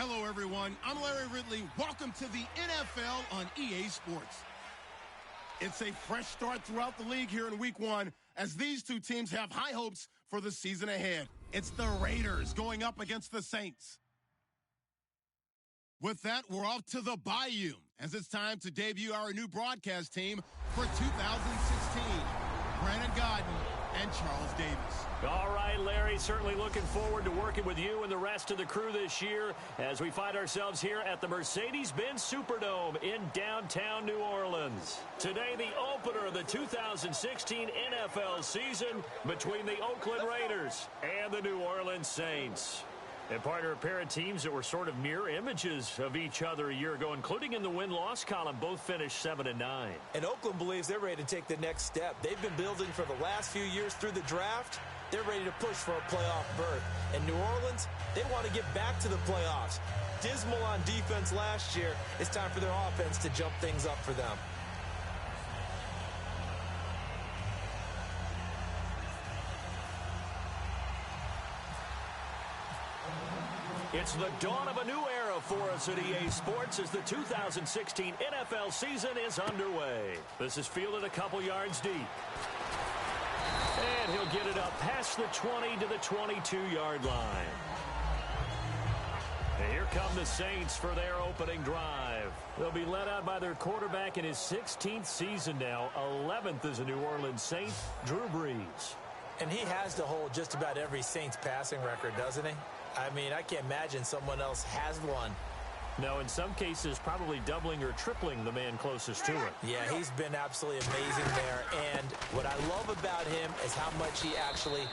Hello, everyone. I'm Larry Ridley. Welcome to the NFL on EA Sports. It's a fresh start throughout the league here in Week 1 as these two teams have high hopes for the season ahead. It's the Raiders going up against the Saints. With that, we're off to the Bayou as it's time to debut our new broadcast team for 2016. Brandon Godden and Charles Davis. All right, Larry, certainly looking forward to working with you and the rest of the crew this year as we find ourselves here at the Mercedes-Benz Superdome in downtown New Orleans. Today, the opener of the 2016 NFL season between the Oakland Raiders and the New Orleans Saints. And partner, a pair of teams that were sort of mirror images of each other a year ago, including in the win-loss column, both finished 7-9. And Oakland believes they're ready to take the next step. They've been building for the last few years through the draft. They're ready to push for a playoff berth. And New Orleans, they want to get back to the playoffs. Dismal on defense last year. It's time for their offense to jump things up for them. It's the dawn of a new era for us at EA Sports as the 2016 NFL season is underway. This is fielded a couple yards deep. And he'll get it up past the 20 to the 22-yard line. And here come the Saints for their opening drive. They'll be led out by their quarterback in his 16th season now, 11th as a New Orleans Saint, Drew Brees. And he has to hold just about every Saints passing record, doesn't he? I mean, I can't imagine someone else has one. No, in some cases, probably doubling or tripling the man closest to it. Yeah, he's been absolutely amazing there. And what I love about him is how much he actually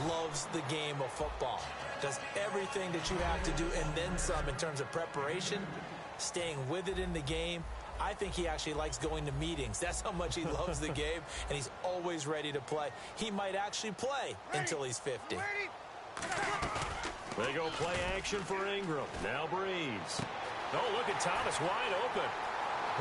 loves the game of football. Does everything that you have to do and then some in terms of preparation, staying with it in the game. I think he actually likes going to meetings. That's how much he loves the game, and he's always ready to play. He might actually play until he's 50. They go play action for Ingram. Now Brees. Oh, look at Thomas wide open.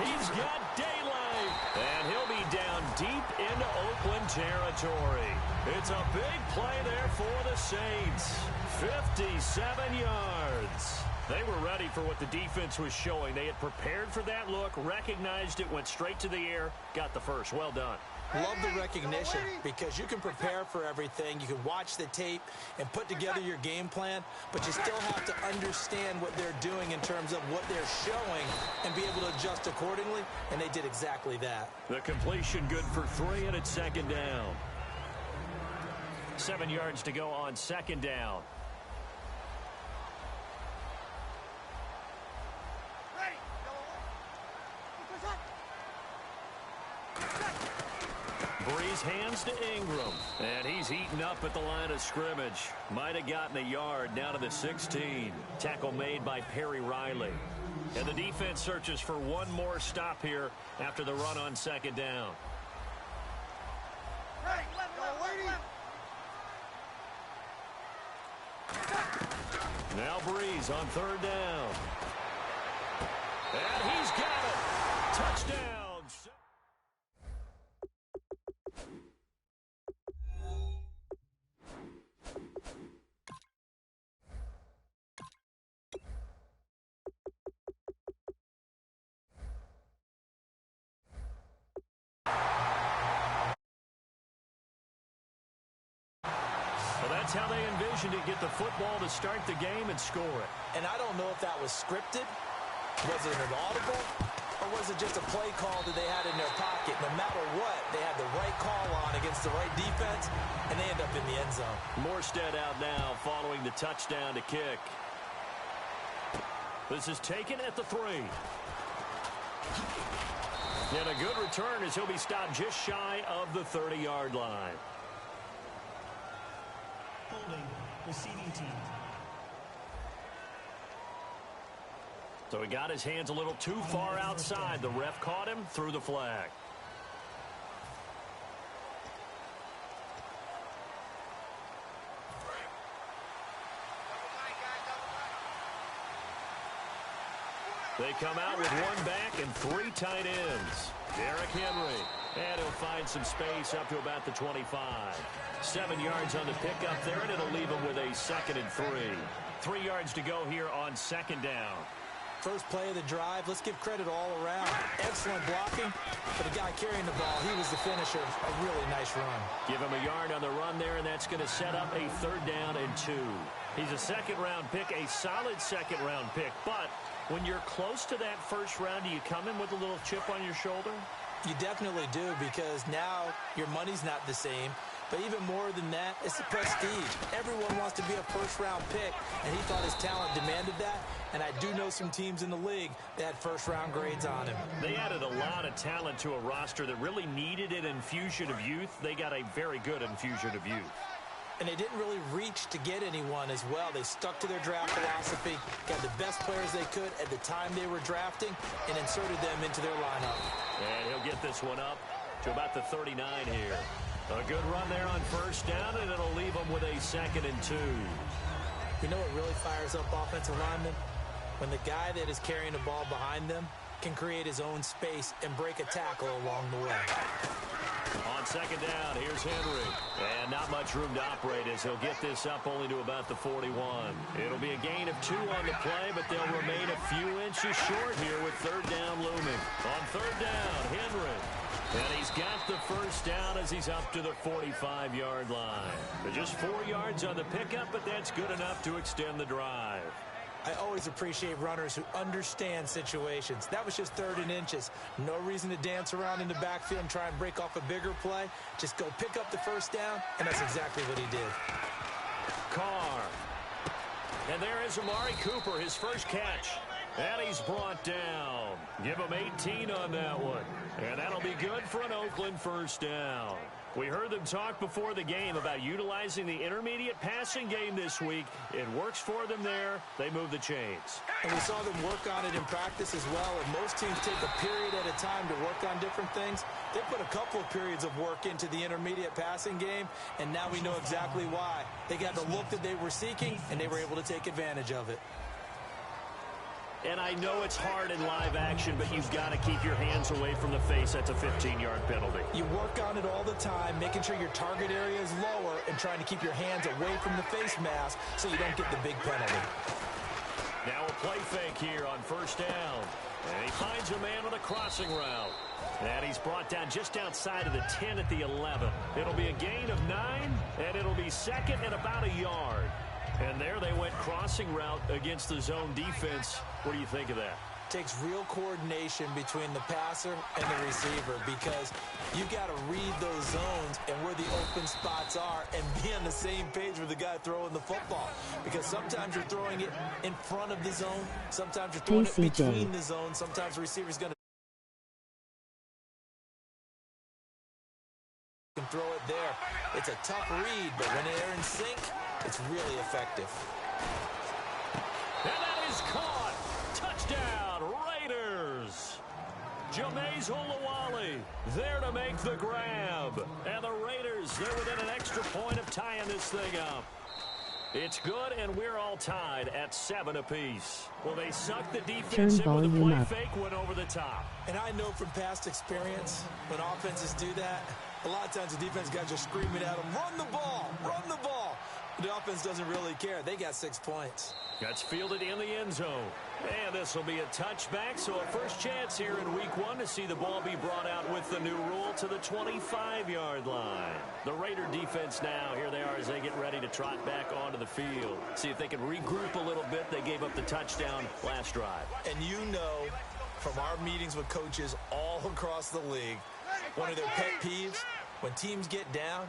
He's got daylight. And he'll be down deep into Oakland territory. It's a big play there for the Saints. 57 yards. They were ready for what the defense was showing. They had prepared for that look, recognized it, went straight to the air, got the first. Well done. Love the recognition because you can prepare for everything. You can watch the tape and put together your game plan, but you still have to understand what they're doing in terms of what they're showing and be able to adjust accordingly, and they did exactly that. The completion good for 3, and it's second down. 7 yards to go on second down. Brees hands to Ingram, and he's eaten up at the line of scrimmage. Might have gotten a yard down to the 16. Tackle made by Perry Riley. And the defense searches for one more stop here after the run on second down. Now Brees on third down. And he's got it. Touchdown. That's how they envisioned it, get the football to start the game and score it. And I don't know if that was scripted, was it an audible, or was it just a play call that they had in their pocket? No matter what, they had the right call on against the right defense, and they end up in the end zone. Morstead out now following the touchdown to kick. This is taken at the 3. And a good return as he'll be stopped just shy of the 30-yard line. Holding, receiving team. So he got his hands a little too far outside. The ref caught him, threw the flag. They come out with one back and 3 tight ends. Derrick Henry. And he'll find some space up to about the 25. 7 yards on the pickup there, and it'll leave him with a 2nd and 3. 3 yards to go here on second down. First play of the drive, let's give credit all around. Excellent blocking, but the guy carrying the ball, he was the finisher. A really nice run. Give him a yard on the run there, and that's going to set up a 3rd down and 2. He's a second-round pick, a solid second-round pick. But when you're close to that first round, do you come in with a little chip on your shoulder? You definitely do, because now your money's not the same. But even more than that, it's the prestige. Everyone wants to be a first-round pick, and he thought his talent demanded that. And I do know some teams in the league that had first-round grades on him. They added a lot of talent to a roster that really needed an infusion of youth. They got a very good infusion of youth. And they didn't really reach to get anyone as well. They stuck to their draft philosophy, got the best players they could at the time they were drafting, and inserted them into their lineup. And he'll get this one up to about the 39 here. A good run there on first down, and it'll leave them with a 2nd and 2. You know what really fires up offensive linemen? When the guy that is carrying the ball behind them can create his own space and break a tackle along the way. On second down, here's Henry. And not much room to operate as he'll get this up only to about the 41. It'll be a gain of 2 on the play, but they'll remain a few inches short here with 3rd down looming. On 3rd down, Henry. And he's got the first down as he's up to the 45-yard line. But just 4 yards on the pickup, but that's good enough to extend the drive. I always appreciate runners who understand situations. That was just 3rd and inches. No reason to dance around in the backfield and try and break off a bigger play. Just go pick up the first down, and that's exactly what he did. Carr. And there is Amari Cooper, his first catch. And he's brought down. Give him 18 on that one. And that'll be good for an Oakland first down. We heard them talk before the game about utilizing the intermediate passing game this week. It works for them there. They move the chains. And we saw them work on it in practice as well. And most teams take a period at a time to work on different things. They put a couple of periods of work into the intermediate passing game, and now we know exactly why. They got the look that they were seeking, and they were able to take advantage of it. And I know it's hard in live action, but you've got to keep your hands away from the face. That's a 15-yard penalty. You work on it all the time, making sure your target area is lower and trying to keep your hands away from the face mask so you don't get the big penalty. Now a play fake here on first down. And he finds a man with a crossing route. And he's brought down just outside of the 10 at the 11. It'll be a gain of 9, and it'll be 2nd and about a yard. And there they went crossing route against the zone defense. What do you think of that? Takes real coordination between the passer and the receiver, because you got to read those zones and where the open spots are and be on the same page with the guy throwing the football. Because sometimes you're throwing it in front of the zone. Sometimes you're throwing it between the zones. Sometimes the receiver's going to throw it there. It's a tough read, but when they're in sync, it's really effective. And that is caught. Touchdown, Raiders. Jameis Olawale there to make the grab. And the Raiders, they're within an extra point of tying this thing up. It's good, and we're all tied at 7 apiece. Well, they sucked the defense in with a play fake, went over the top. And I know from past experience, when offenses do that, a lot of times the defense guys are screaming at them, run the ball, run the ball. The offense doesn't really care. They got 6 points. That's fielded in the end zone. And this will be a touchback, so a first chance here in week 1 to see the ball be brought out with the new rule to the 25-yard line. The Raider defense now, here they are as they get ready to trot back onto the field. See if they can regroup a little bit. They gave up the touchdown last drive. And you know from our meetings with coaches all across the league, one of their pet peeves, when teams get down,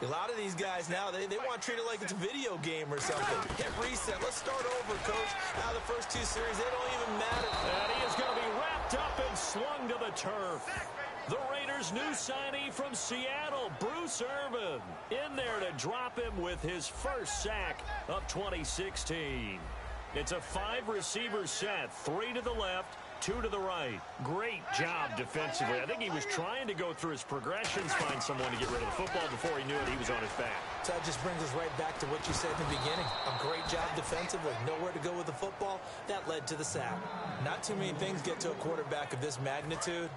a lot of these guys now, they want to treat it like it's a video game or something. Hit reset. Let's start over, coach. Now the first 2 series, they don't even matter. And he is going to be wrapped up and slung to the turf. The Raiders' new signee from Seattle, Bruce Irvin, in there to drop him with his first sack of 2016. It's a 5-receiver set, 3 to the left, 2 to the right. Great job defensively. I think he was trying to go through his progressions, find someone to get rid of the football. Before he knew it, he was on his back. So that just brings us right back to what you said in the beginning. A great job defensively. Nowhere to go with the football. That led to the sack. Not too many things get to a quarterback of this magnitude,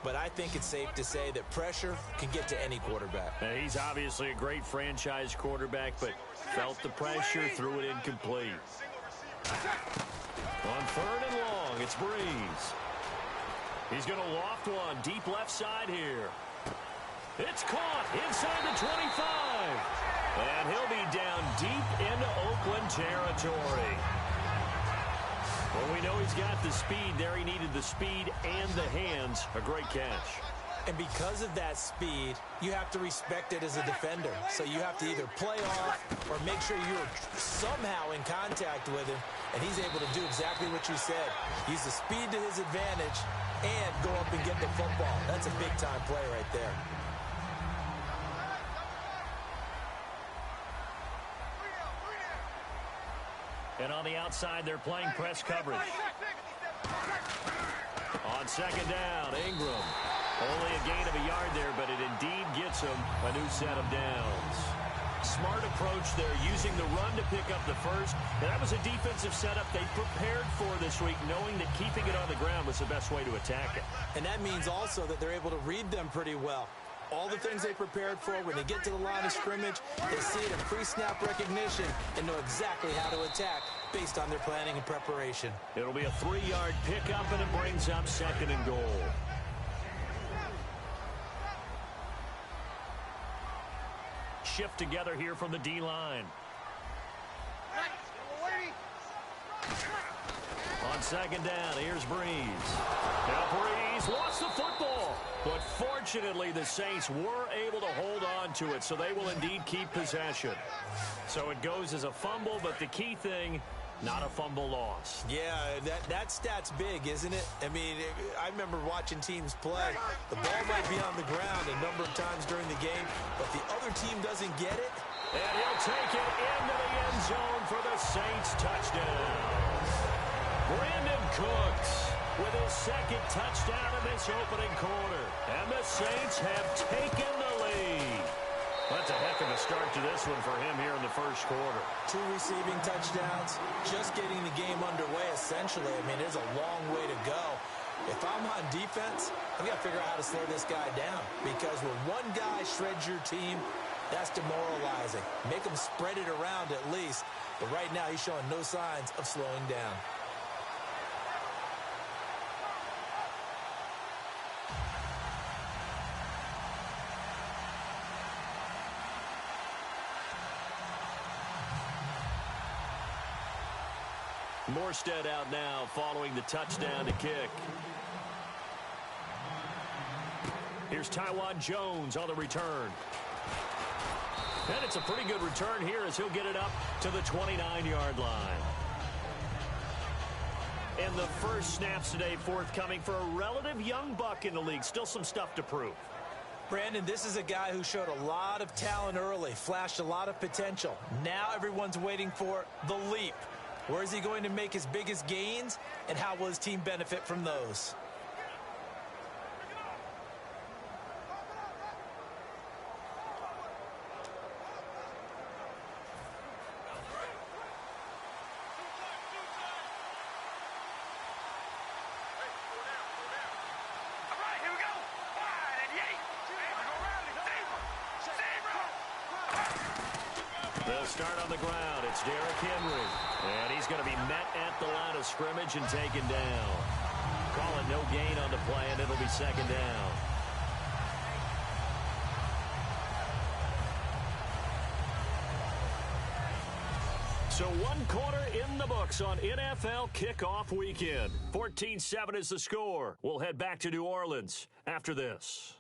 but I think it's safe to say that pressure can get to any quarterback. Now, he's obviously a great franchise quarterback, but felt the pressure, threw it incomplete. On 3rd and long, it's Breeze. He's going to loft one deep left side here. It's caught inside the 25. And he'll be down deep into Oakland territory. Well, we know he's got the speed there. He needed the speed and the hands. A great catch. And because of that speed, you have to respect it as a defender. So you have to either play off or make sure you're somehow in contact with him, and he's able to do exactly what you said. Use the speed to his advantage and go up and get the football. That's a big-time play right there. And on the outside, they're playing press coverage. On 2nd down, Ingram. Only a gain of a yard there, but it indeed gets him a new set of downs. Smart approach there, using the run to pick up the first. And that was a defensive setup they prepared for this week, knowing that keeping it on the ground was the best way to attack it. And that means also that they're able to read them pretty well. All the things they prepared for, when they get to the line of scrimmage, they see it in pre-snap recognition and know exactly how to attack based on their planning and preparation. It'll be a 3-yard pickup, and it brings up 2nd and goal. Shift together here from the D-line. On 2nd down, here's Breeze. Now Breeze lost the football. But fortunately, the Saints were able to hold on to it, so they will indeed keep possession. So it goes as a fumble, but the key thing, not a fumble loss. Yeah, that stat's big, isn't it? I mean, I remember watching teams play. The ball might be on the ground a number of times during the game, but the other team doesn't get it. And he'll take it into the end zone for the Saints touchdown. Brandon Cooks with his 2nd touchdown in this opening quarter. And the Saints have taken the lead. That's a heck of a start to this one for him here in the first quarter. 2 receiving touchdowns, just getting the game underway essentially. I mean, there's a long way to go. If I'm on defense, I've got to figure out how to slow this guy down. Because when one guy shreds your team, that's demoralizing. Make him spread it around at least. But right now, he's showing no signs of slowing down. Morstead out now following the touchdown to kick. Here's Tywan Jones on the return. And it's a pretty good return here as he'll get it up to the 29-yard line. And the first snaps today forthcoming for a relative young buck in the league. Still some stuff to prove. Brandon, this is a guy who showed a lot of talent early, flashed a lot of potential. Now everyone's waiting for the leap. Where is he going to make his biggest gains, and how will his team benefit from those? They'll start on the ground. It's Derrick Henry. And he's going to be met at the line of scrimmage and taken down. Calling no gain on the play, and it'll be 2nd down. So 1 quarter in the books on NFL kickoff weekend. 14-7 is the score. We'll head back to New Orleans after this.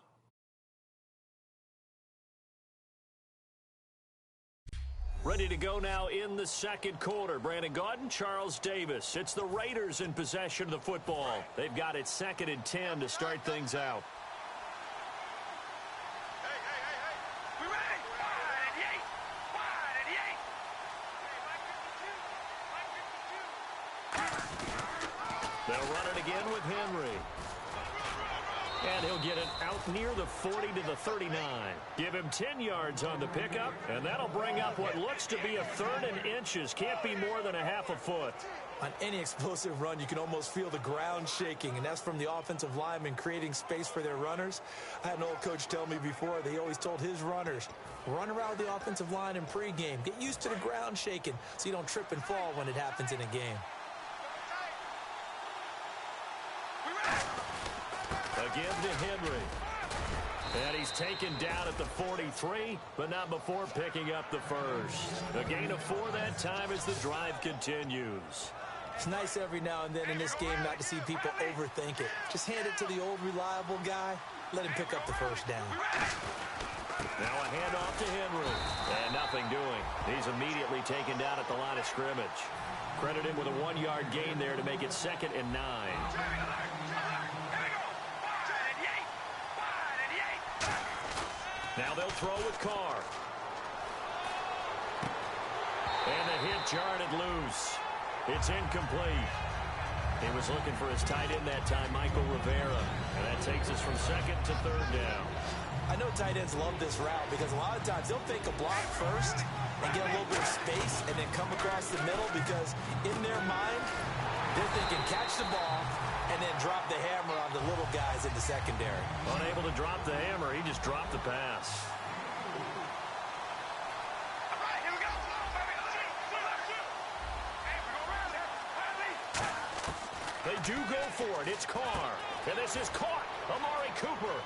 Ready to go now in the second quarter. Brandon Gaudin, Charles Davis. It's the Raiders in possession of the football. They've got it 2nd and 10 to start things out. We ready? Wide and eight. They'll run it again with Henry. And he'll get it out near the 40 to the 39. Give him 10 yards on the pickup, and that'll bring up what looks to be a third and inches. Can't be more than a half a foot. On any explosive run, you can almost feel the ground shaking, and that's from the offensive linemen creating space for their runners. I had an old coach tell me before, they always told his runners, run around the offensive line in pregame. Get used to the ground shaking so you don't trip and fall when it happens in a game. Again to Henry. And he's taken down at the 43, but not before picking up the first. A gain of 4 that time as the drive continues. It's nice every now and then in this game not to see people overthink it. Just hand it to the old reliable guy. Let him pick up the first down. Now a handoff to Henry. And nothing doing. He's immediately taken down at the line of scrimmage. Credit him with a 1-yard gain there to make it 2nd and 9. Now they'll throw with Carr. And the hit jarred it loose. It's incomplete. He was looking for his tight end that time, Michael Rivera. And that takes us from 2nd to 3rd down. I know tight ends love this route because a lot of times they'll fake a block first and get a little bit of space and then come across the middle because in their mind, they're thinking catch the ball and then drop the hammer on the little guys in the secondary. Unable to drop the hammer, he just dropped the pass. They do go for it. It's Carr. And this is caught. Amari Cooper.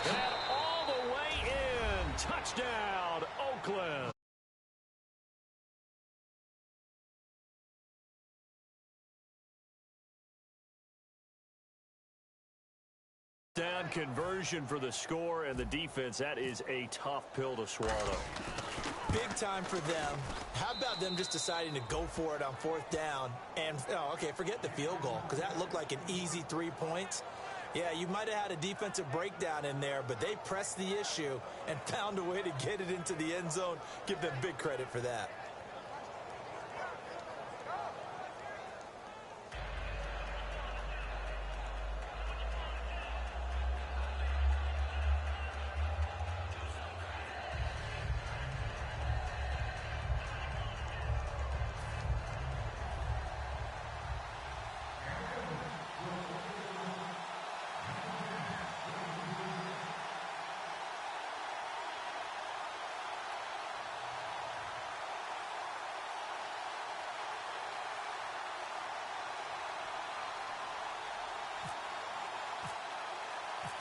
And all the way in. Touchdown, Oakland. Down conversion for the score, and the defense, that is a tough pill to swallow. Big time for them. How about them just deciding to go for it on 4th down? And, okay, forget the field goal, because that looked like an easy 3 points. Yeah, you might have had a defensive breakdown in there, but they pressed the issue and found a way to get it into the end zone. Give them big credit for that.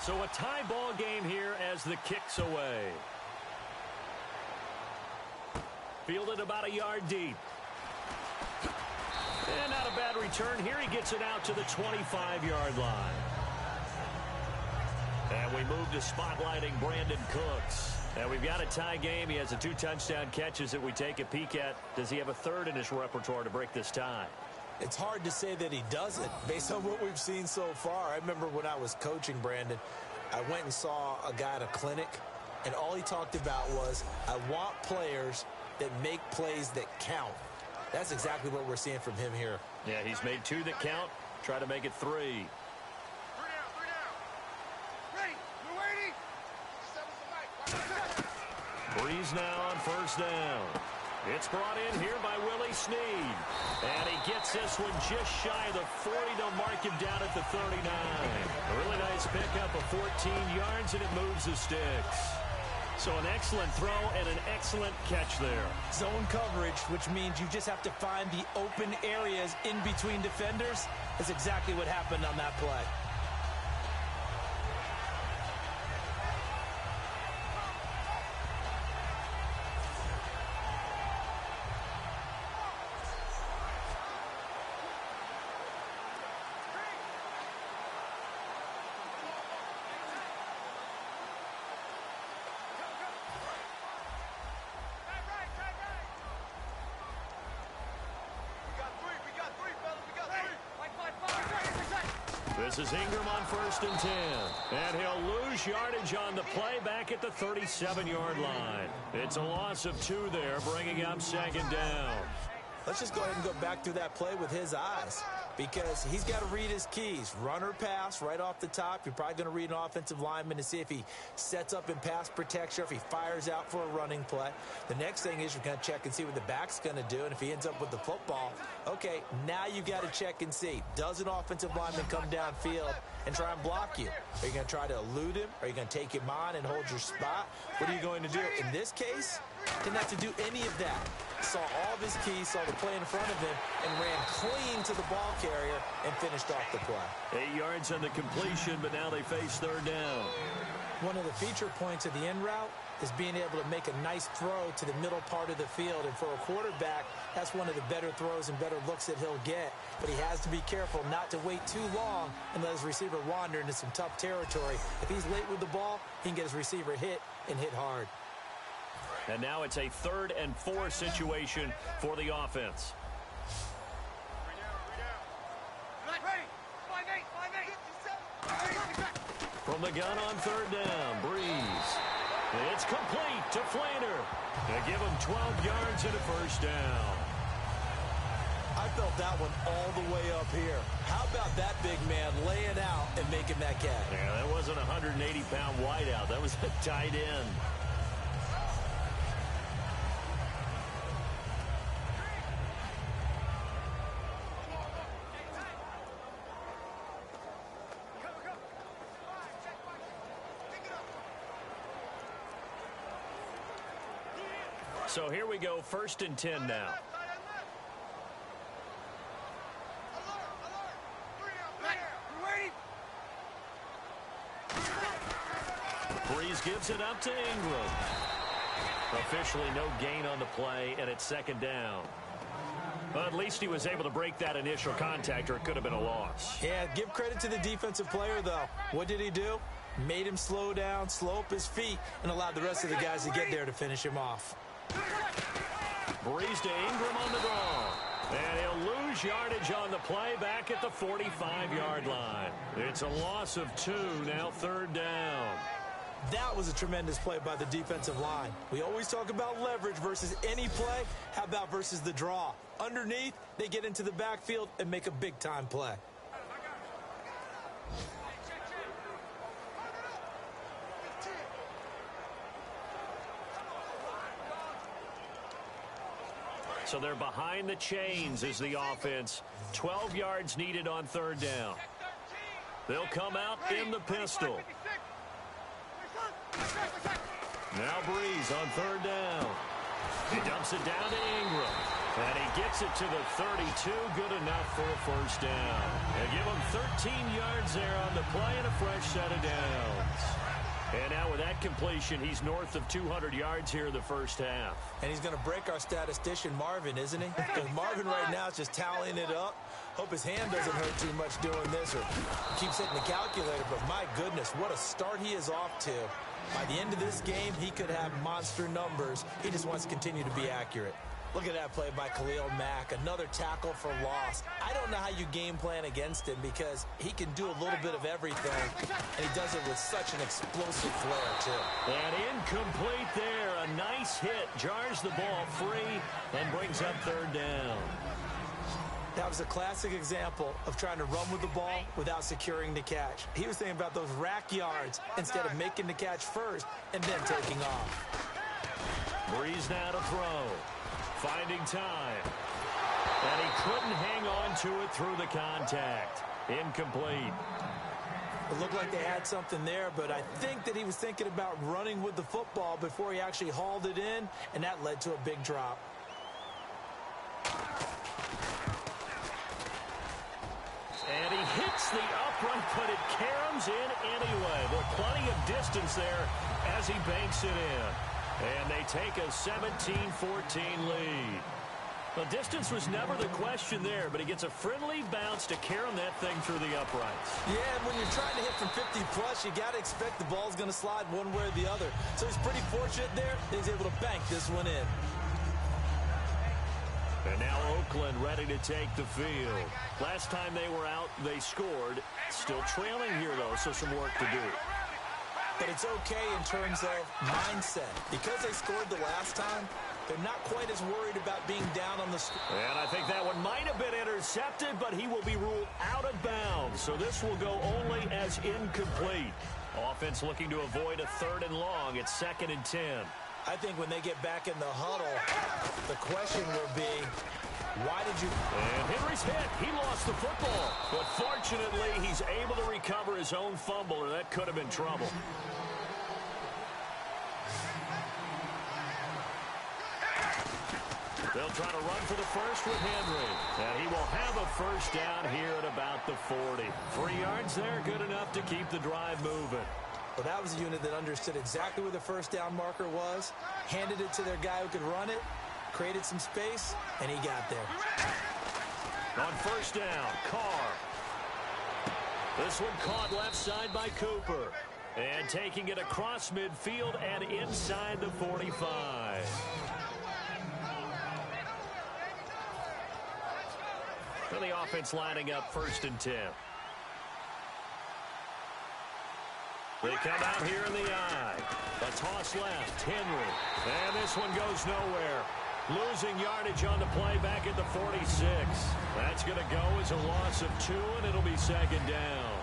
So a tie ball game here as the kick's away. Fielded about a yard deep. And not a bad return here. He gets it out to the 25-yard line. And we move to spotlighting Brandon Cooks. And we've got a tie game. He has the 2 touchdown catches that we take a peek at. Does he have a third in his repertoire to break this tie? It's hard to say that he doesn't based on what we've seen so far. I remember when I was coaching Brandon, I went and saw a guy at a clinic, and all he talked about was, I want players that make plays that count. That's exactly what we're seeing from him here. Yeah, he's made 2 that count. Try to make it 3. 3 down. Ready. We're waiting. Breeze now on 1st down. It's brought in here by Willie Snead. And he gets this one just shy of the 40. They'll mark him down at the 39. A really nice pickup of 14 yards, and it moves the sticks. So an excellent throw and an excellent catch there. Zone coverage, which means you just have to find the open areas in between defenders. That's exactly what happened on that play. This is Ingram on 1st and 10. And he'll lose yardage on the play back at the 37-yard line. It's a loss of 2 there, bringing up 2nd down. Let's just go ahead and go back through that play with his eyes, because he's got to read his keys. Run or pass right off the top. You're probably going to read an offensive lineman to see if he sets up in pass protection or if he fires out for a running play. The next thing is you're going to check and see what the back's going to do, and if he ends up with the football, okay, now you got to check and see. Does an offensive lineman come downfield and try and block you? Are you going to try to elude him? Are you going to take him on and hold your spot? What are you going to do? In this case, didn't have to do any of that. Saw all of his keys, saw the play in front of him, and ran clean to the ball carrier and finished off the play. 8 yards on the completion, but now they face third down. One of the feature points of the end route is being able to make a nice throw to the middle part of the field. And for a quarterback, that's one of the better throws and better looks that he'll get. But he has to be careful not to wait too long and let his receiver wander into some tough territory. If he's late with the ball, he can get his receiver hit and hit hard. And now it's a 3rd and 4 situation for the offense. From the gun on 3rd down, Breeze. It's complete to Flaner. They give him 12 yards and a first down. I felt that one all the way up here. How about that big man laying out and making that catch? Yeah, that wasn't a 180-pound wideout. That was a tight end. So here we go, 1st and 10 now. Breeze gives it up to Ingram. Officially no gain on the play, and it's 2nd down. But at least he was able to break that initial contact, or it could have been a loss. Yeah, give credit to the defensive player, though. What did he do? Made him slow down, slow up his feet, and allowed the rest of the guys to get there to finish him off. Breeze to Ingram on the draw. And he'll lose yardage on the play back at the 45-yard line. It's a loss of 2, now 3rd down. That was a tremendous play by the defensive line. We always talk about leverage versus any play. How about versus the draw? Underneath, they get into the backfield and make a big-time play. So they're behind the chains as the offense. 12 yards needed on 3rd down. They'll come out in the pistol. Now Breeze on 3rd down. He dumps it down to Ingram. And he gets it to the 32. Good enough for a first down. They give him 13 yards there on the play and a fresh set of downs. And now with that completion, he's north of 200 yards here in the first half. And he's going to break our statistician Marvin, isn't he? Because Marvin right now is just tallying it up. Hope his hand doesn't hurt too much doing this or keeps hitting the calculator. But my goodness, what a start he is off to. By the end of this game, he could have monster numbers. He just wants to continue to be accurate. Look at that play by Khalil Mack. Another tackle for loss. I don't know how you game plan against him because he can do a little bit of everything, and he does it with such an explosive flair, too. And incomplete there. A nice hit. Jars the ball free and brings up 3rd down. That was a classic example of trying to run with the ball without securing the catch. He was thinking about those rack yards instead of making the catch first and then taking off. Breeze now to throw. Finding time. And he couldn't hang on to it through the contact. Incomplete. It looked like they had something there, but I think that he was thinking about running with the football before he actually hauled it in, and that led to a big drop. And he hits the upright, but it caroms in anyway. There's plenty of distance there as he banks it in. And they take a 17-14 lead. The distance was never the question there, but he gets a friendly bounce to carom that thing through the uprights. Yeah, and when you're trying to hit from 50-plus, you got to expect the ball's going to slide one way or the other. So he's pretty fortunate there. He's able to bank this one in. And now Oakland ready to take the field. Last time they were out, they scored. Still trailing here, though, so some work to do. But it's okay in terms of mindset. Because they scored the last time, They're not quite as worried about being down on the score. And I think that one might have been intercepted, but he will be ruled out of bounds. So this will go only as incomplete. Offense looking to avoid a 3rd and long. It's 2nd and 10. I think when they get back in the huddle, the question will be, why did you... And Henry's hit. He lost the football. But fortunately, he's able to recover his own fumble, or that could have been trouble. They'll try to run for the first with Henry. And he will have a first down here at about the 40. 3 yards there, good enough to keep the drive moving. Well, that was a unit that understood exactly where the first down marker was, handed it to their guy who could run it, created some space, and he got there. On first down, Carr. This one caught left side by Cooper. And taking it across midfield and inside the 45. So the offense lining up 1st and 10. They come out here in the eye. A toss left, Henry. And this one goes nowhere. Losing yardage on the play back at the 46. That's going to go as a loss of 2, and it'll be 2nd down.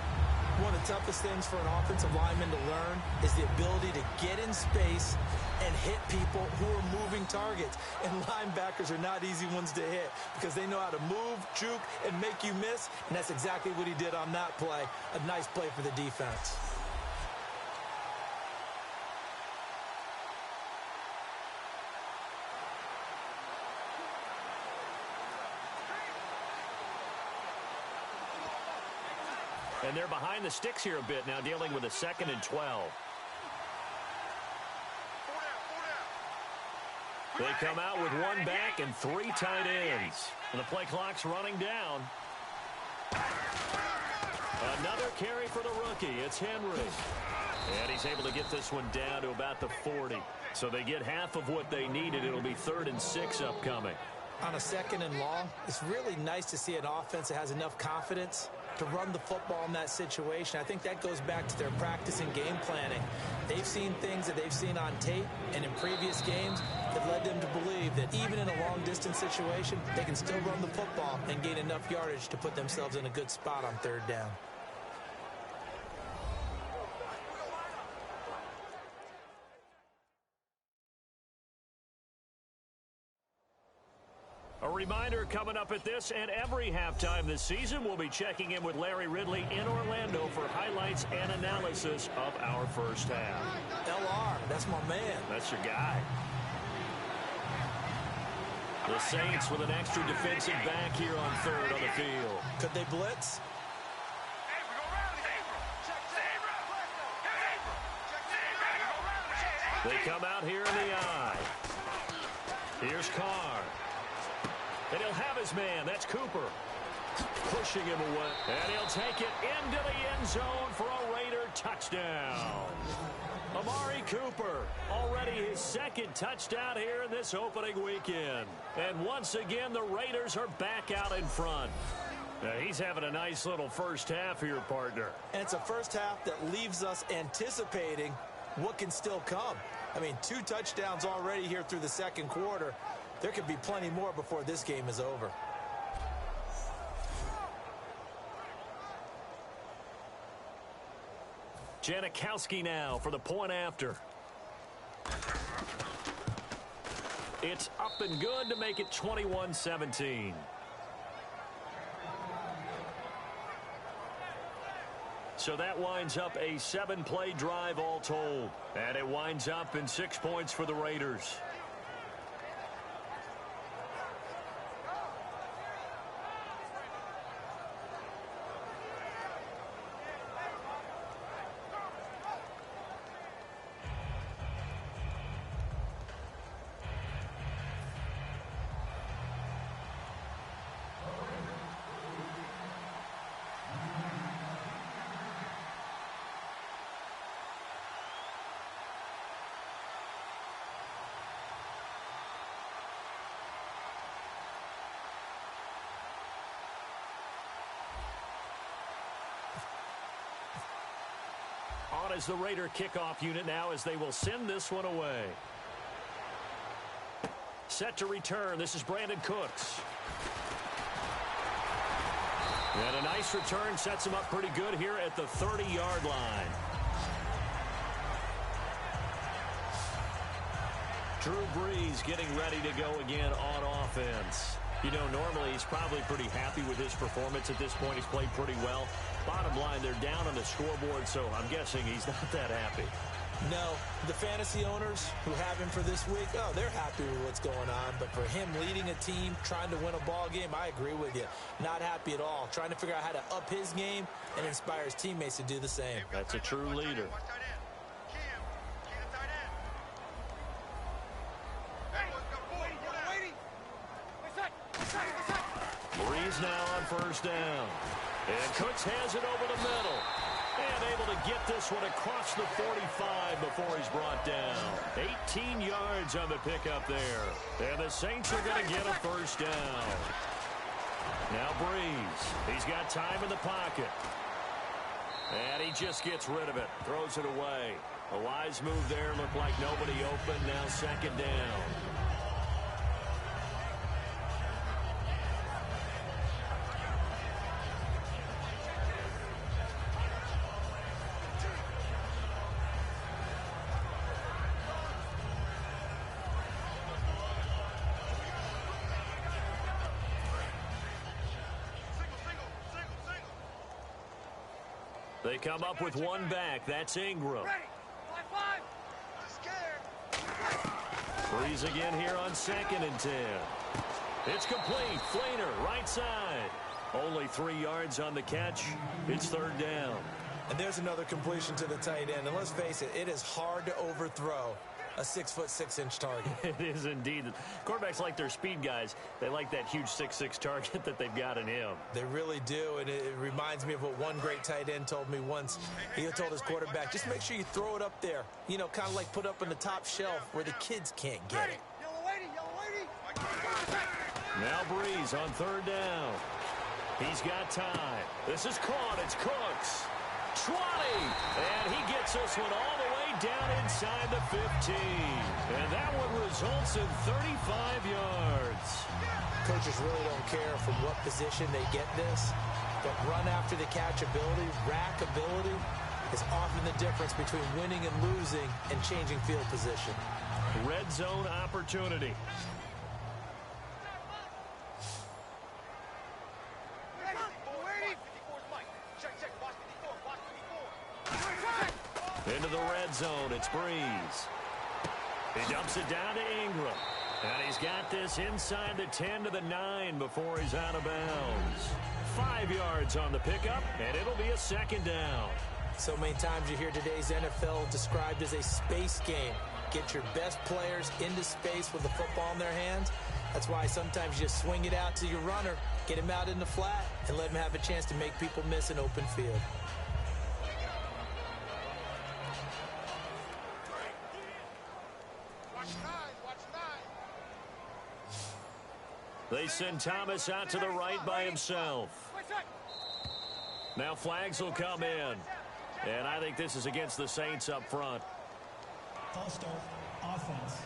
One of the toughest things for an offensive lineman to learn is the ability to get in space and hit people who are moving targets. And linebackers are not easy ones to hit because they know how to move, juke, and make you miss. And that's exactly what he did on that play. A nice play for the defense. And they're behind the sticks here a bit now, dealing with a 2nd and 12. They come out with 1 back and 3 tight ends. And the play clock's running down. Another carry for the rookie. It's Henry. And he's able to get this one down to about the 40. So they get half of what they needed. It'll be 3rd and 6 upcoming. On a 2nd and long, it's really nice to see an offense that has enough confidence to run the football in that situation. I think that goes back to their practice and game planning. They've seen things that they've seen on tape and in previous games that led them to believe that even in a long-distance situation, they can still run the football and gain enough yardage to put themselves in a good spot on 3rd down. A reminder coming up at this and every halftime this season, we'll be checking in with Larry Ridley in Orlando for highlights and analysis of our first half. LR, that's my man. That's your guy. The Saints with an extra defensive back here on 3rd on the field. Could they blitz? They come out here in the eye. Here's Carr. And he'll have his man. That's Cooper. Pushing him away. And he'll take it into the end zone for a Raider touchdown. Amari Cooper, already his 2nd touchdown here in this opening weekend. And once again, the Raiders are back out in front. Now, he's having a nice little first half here, partner. And it's a first half that leaves us anticipating what can still come. I mean, 2 touchdowns already here through the 2nd quarter. There could be plenty more before this game is over. Janikowski now for the point after. It's up and good to make it 21-17. So that winds up a 7-play drive all told. And it winds up in 6 points for the Raiders. On as the Raider kickoff unit now as they will send this one away. set to return. This is Brandon Cooks. And a nice return sets him up pretty good here at the 30-yard line. Drew Brees getting ready to go again on offense. You know, normally he's probably pretty happy with his performance at this point. He's played pretty well. Bottom line, they're down on the scoreboard, so I'm guessing he's not that happy. No, the fantasy owners who have him for this week, oh, they're happy with what's going on. But for him leading a team, trying to win a ball game, I agree with you. Not happy at all. Trying to figure out how to up his game and inspire his teammates to do the same. That's a true leader. Brees now on first down. And Cooks has it over the middle. And able to get this one across the 45 before he's brought down. 18 yards on the pickup there. And the Saints are going to get a first down. Now Brees. He's got time in the pocket. And he just gets rid of it. Throws it away. A wise move there. Looked like nobody open. Now second down. They come up with one back. That's Ingram. Brees again here on 2nd and 10. It's complete. Flainer, right side. Only 3 yards on the catch. It's third down. And there's another completion to the tight end. And let's face it, it is hard to overthrow a 6'6" target. It is indeed. Quarterbacks like their speed guys. They like that huge 6'6" target that they've got in him. They really do, and it reminds me of what one great tight end told me once. He told his quarterback, just make sure you throw it up there. You know, kind of like put up on the top shelf where the kids can't get it. Now Brees on third down. He's got time. This is caught. It's Cooks. 20. And he gets this one all the way down inside the 15. And that one results in 35 yards. Coaches really don't care from what position they get this, but run after the catch ability, rack ability, is often the difference between winning and losing and changing field position. Red zone opportunity. Into the red zone, it's Brees. He dumps it down to Ingram. And he's got this inside the 10 to the 9 before he's out of bounds. 5 yards on the pickup, and it'll be a second down. So many times you hear today's NFL described as a space game. Get your best players into space with the football in their hands. That's why sometimes you just swing it out to your runner, get him out in the flat, and let him have a chance to make people miss an open field. They send Thomas out to the right by himself. Now flags will come in. And I think this is against the Saints up front. False start, offense.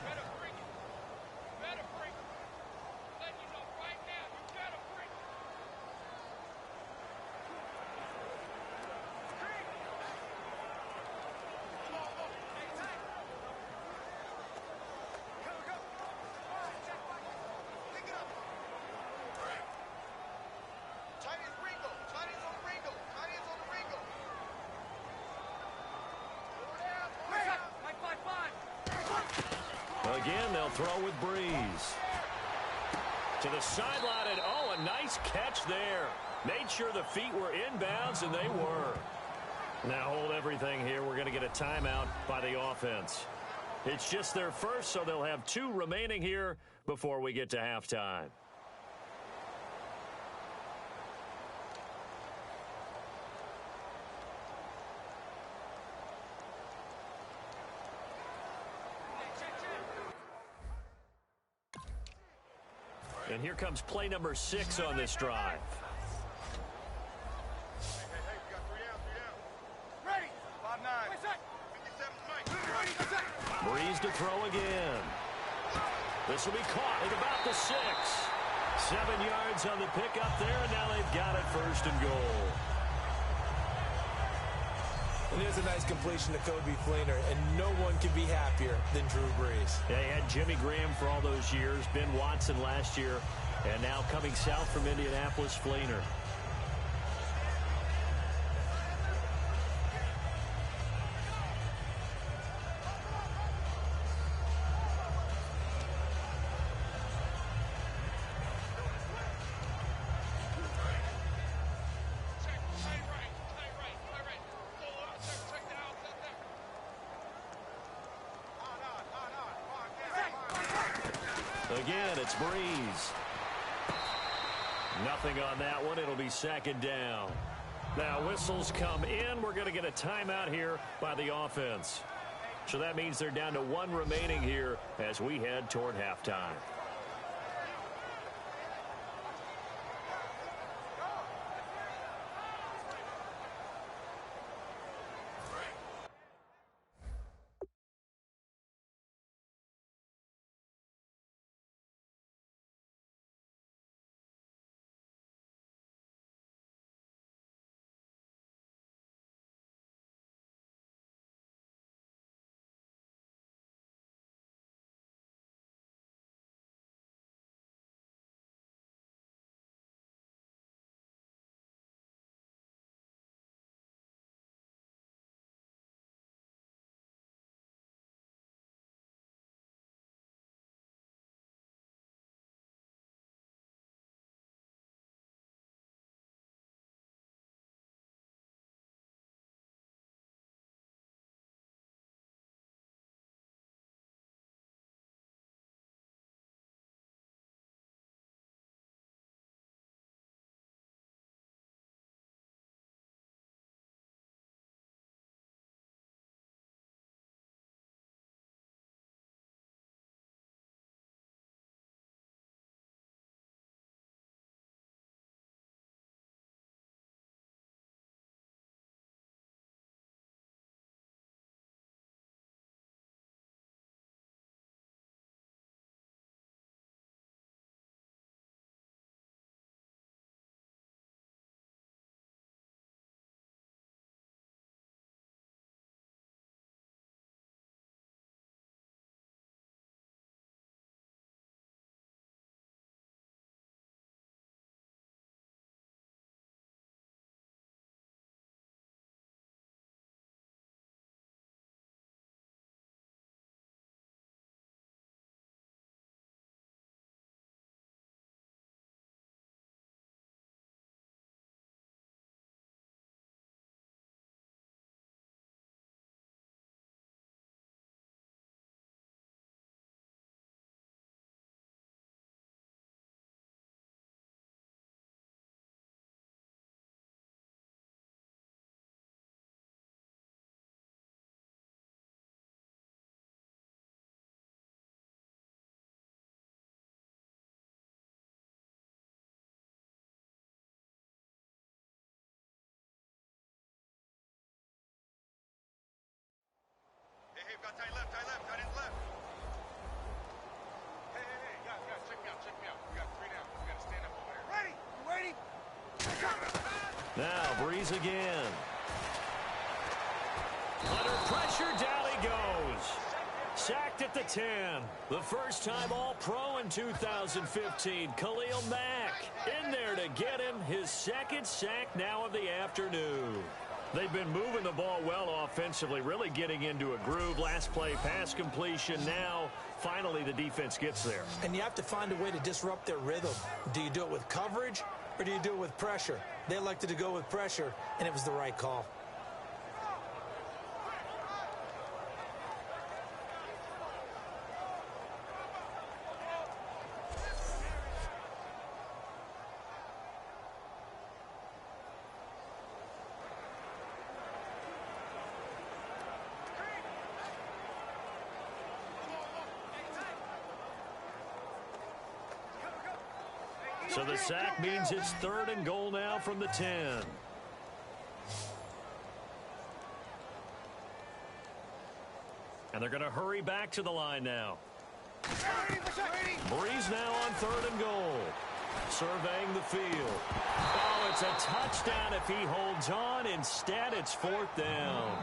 Again, they'll throw with Brees. To the sideline, and oh, a nice catch there. Made sure the feet were inbounds, and they were. Now hold everything here. We're going to get a timeout by the offense. It's just their first, so they'll have 2 remaining here before we get to halftime. And here comes play number 6 on this drive. Ready. 5-9. Brees to throw again. This will be caught at about the 6. 7 yards on the pickup there, and now they've got it 1st and goal. And there's a nice completion to Coby Fleener, and no one can be happier than Drew Brees. Yeah, he had Jimmy Graham for all those years, Ben Watson last year, and now coming south from Indianapolis, Fleener. Again, it's Brees. Nothing on that one. It'll be 2nd down. Now, whistles come in. We're going to get a timeout here by the offense. So that means they're down to 1 remaining here as we head toward halftime. Hey, got tight left, tight ends left. Hey, guys, check me out. We got 3 down. We got to stand up over there. Ready? You waiting? Now, Brees again. Under pressure, down he goes. Sacked at the 10. The first time All-Pro in 2015. Khalil Mack in there to get him his 2nd sack now of the afternoon. They've been moving the ball well offensively, really getting into a groove. Last play, pass completion. Now, finally, the defense gets there. And you have to find a way to disrupt their rhythm. Do you do it with coverage, or do you do it with pressure? They elected to go with pressure, and it was the right call. So the sack means it's 3rd and goal now from the 10. And they're going to hurry back to the line now. Breeze now on 3rd and goal. Surveying the field. Oh, it's a touchdown if he holds on. Instead, it's 4th down.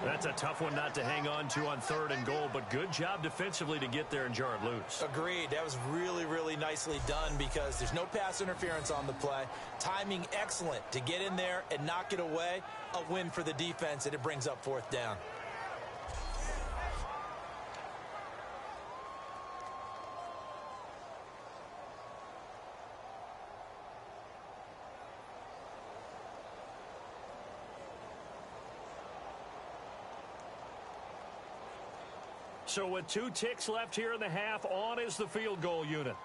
That's a tough one not to hang on to on 3rd and goal, but good job defensively to get there and jar it loose. Agreed. That was really, really nicely done because there's no pass interference on the play. Timing excellent to get in there and knock it away. A win for the defense, and it brings up 4th down. So with 2 ticks left here in the half, on is the field goal unit.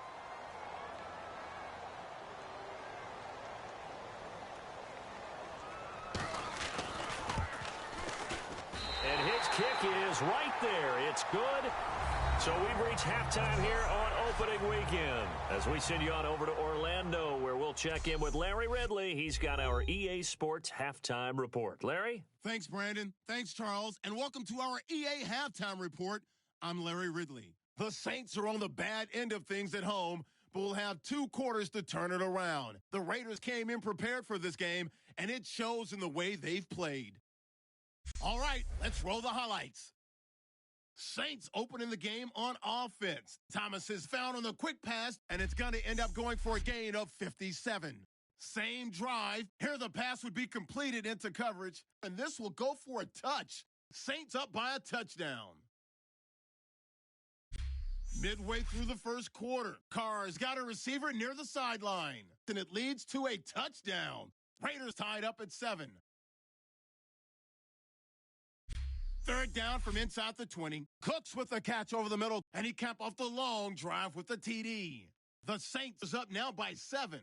And his kick is right there. It's good. So we've reached halftime here on opening weekend. As we send you on over to Orlando, where we'll check in with Larry Ridley. He's got our EA Sports halftime report. Larry? Thanks, Brandon. Thanks, Charles. And welcome to our EA halftime report. I'm Larry Ridley. The Saints are on the bad end of things at home, but will have 2 quarters to turn it around. The Raiders came in prepared for this game, and it shows in the way they've played. All right, let's roll the highlights. Saints opening the game on offense. Thomas is found on the quick pass, and it's going to end up going for a gain of 57. Same drive. Here the pass would be completed into coverage, and this will go for a touch. Saints up by a touchdown. Midway through the first quarter, Carr's got a receiver near the sideline, and it leads to a touchdown. Raiders tied up at 7. 3rd down from inside the 20. Cooks with the catch over the middle, and he capped off the long drive with the TD. The Saints is up now by 7.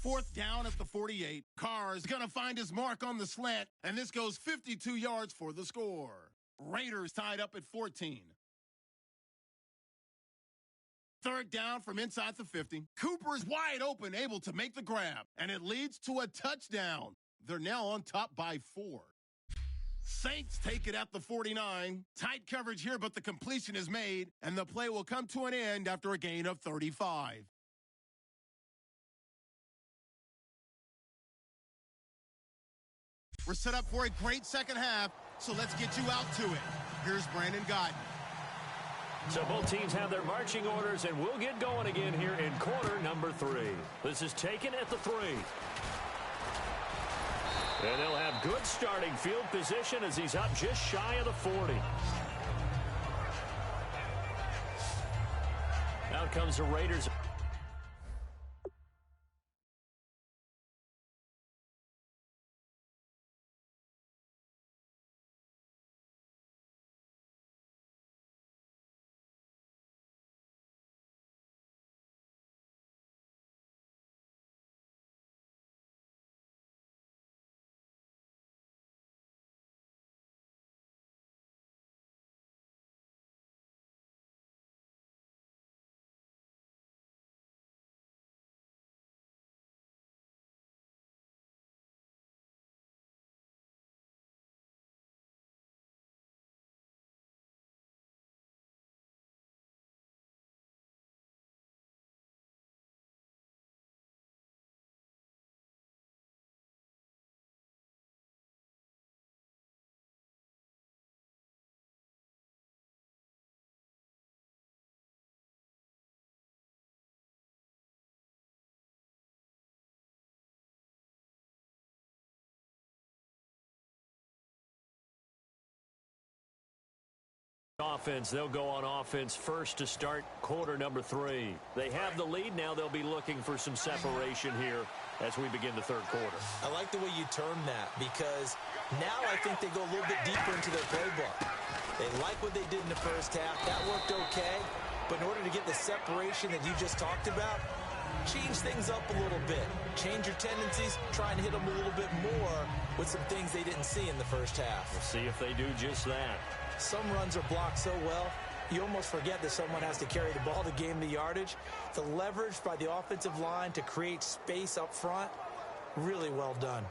4th down at the 48. Carr is going to find his mark on the slant, and this goes 52 yards for the score. Raiders tied up at 14. 3rd down from inside the 50. Cooper is wide open, able to make the grab, and it leads to a touchdown. They're now on top by 4. Saints take it at the 49. Tight coverage here, but the completion is made, and the play will come to an end after a gain of 35. We're set up for a great second half, so let's get you out to it. Here's Brandon Godden. So both teams have their marching orders, and we'll get going again here in quarter number 3. This is taken at the 3. And they'll have good starting field position as he's up just shy of the 40. Out comes the Raiders. Offense, they'll go on offense first to start quarter number 3. They have the lead now. They'll be looking for some separation here as we begin the 3rd quarter. I like the way you term that because now I think they go a little bit deeper into their playbook. They like what they did in the first half. That worked okay, but in order to get the separation that you just talked about, change things up a little bit. Change your tendencies, try and hit them a little bit more with some things they didn't see in the first half. We'll see if they do just that. Some runs are blocked so well, you almost forget that someone has to carry the ball to gain the yardage. The leverage by the offensive line to create space up front, really well done.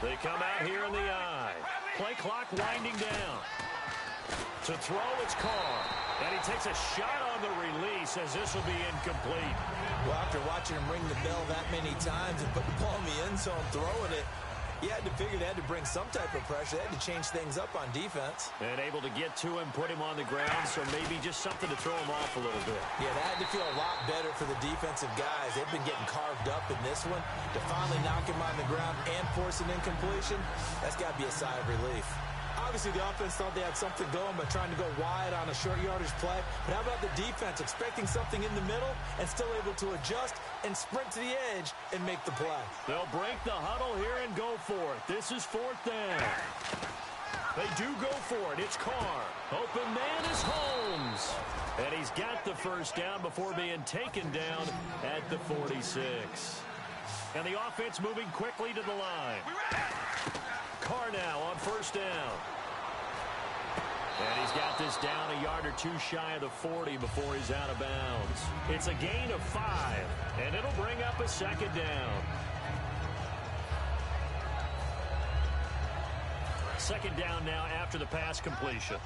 They come out here in the eye. Play clock winding down. To throw, it's Carr. And he takes a shot on the release as this will be incomplete. Well, after watching him ring the bell that many times and put the ball in the end zone throwing it, you had to figure they had to bring some type of pressure. They had to change things up on defense. And able to get to him, put him on the ground, so maybe just something to throw him off a little bit. Yeah, that had to feel a lot better for the defensive guys. They've been getting carved up in this one. To finally knock him on the ground and force an incompletion, that's got to be a sigh of relief. Obviously, the offense thought they had something going by trying to go wide on a short yardage play. But how about the defense expecting something in the middle and still able to adjust and sprint to the edge and make the play? They'll break the huddle here and go for it. This is 4th down. They do go for it. It's Carr. Open man is Holmes. And he's got the first down before being taken down at the 46. And the offense moving quickly to the line. Carr now on 1st down. And he's got this down a yard or two shy of the 40 before he's out of bounds. It's a gain of 5, and it'll bring up a 2nd down. 2nd down now after the pass completion.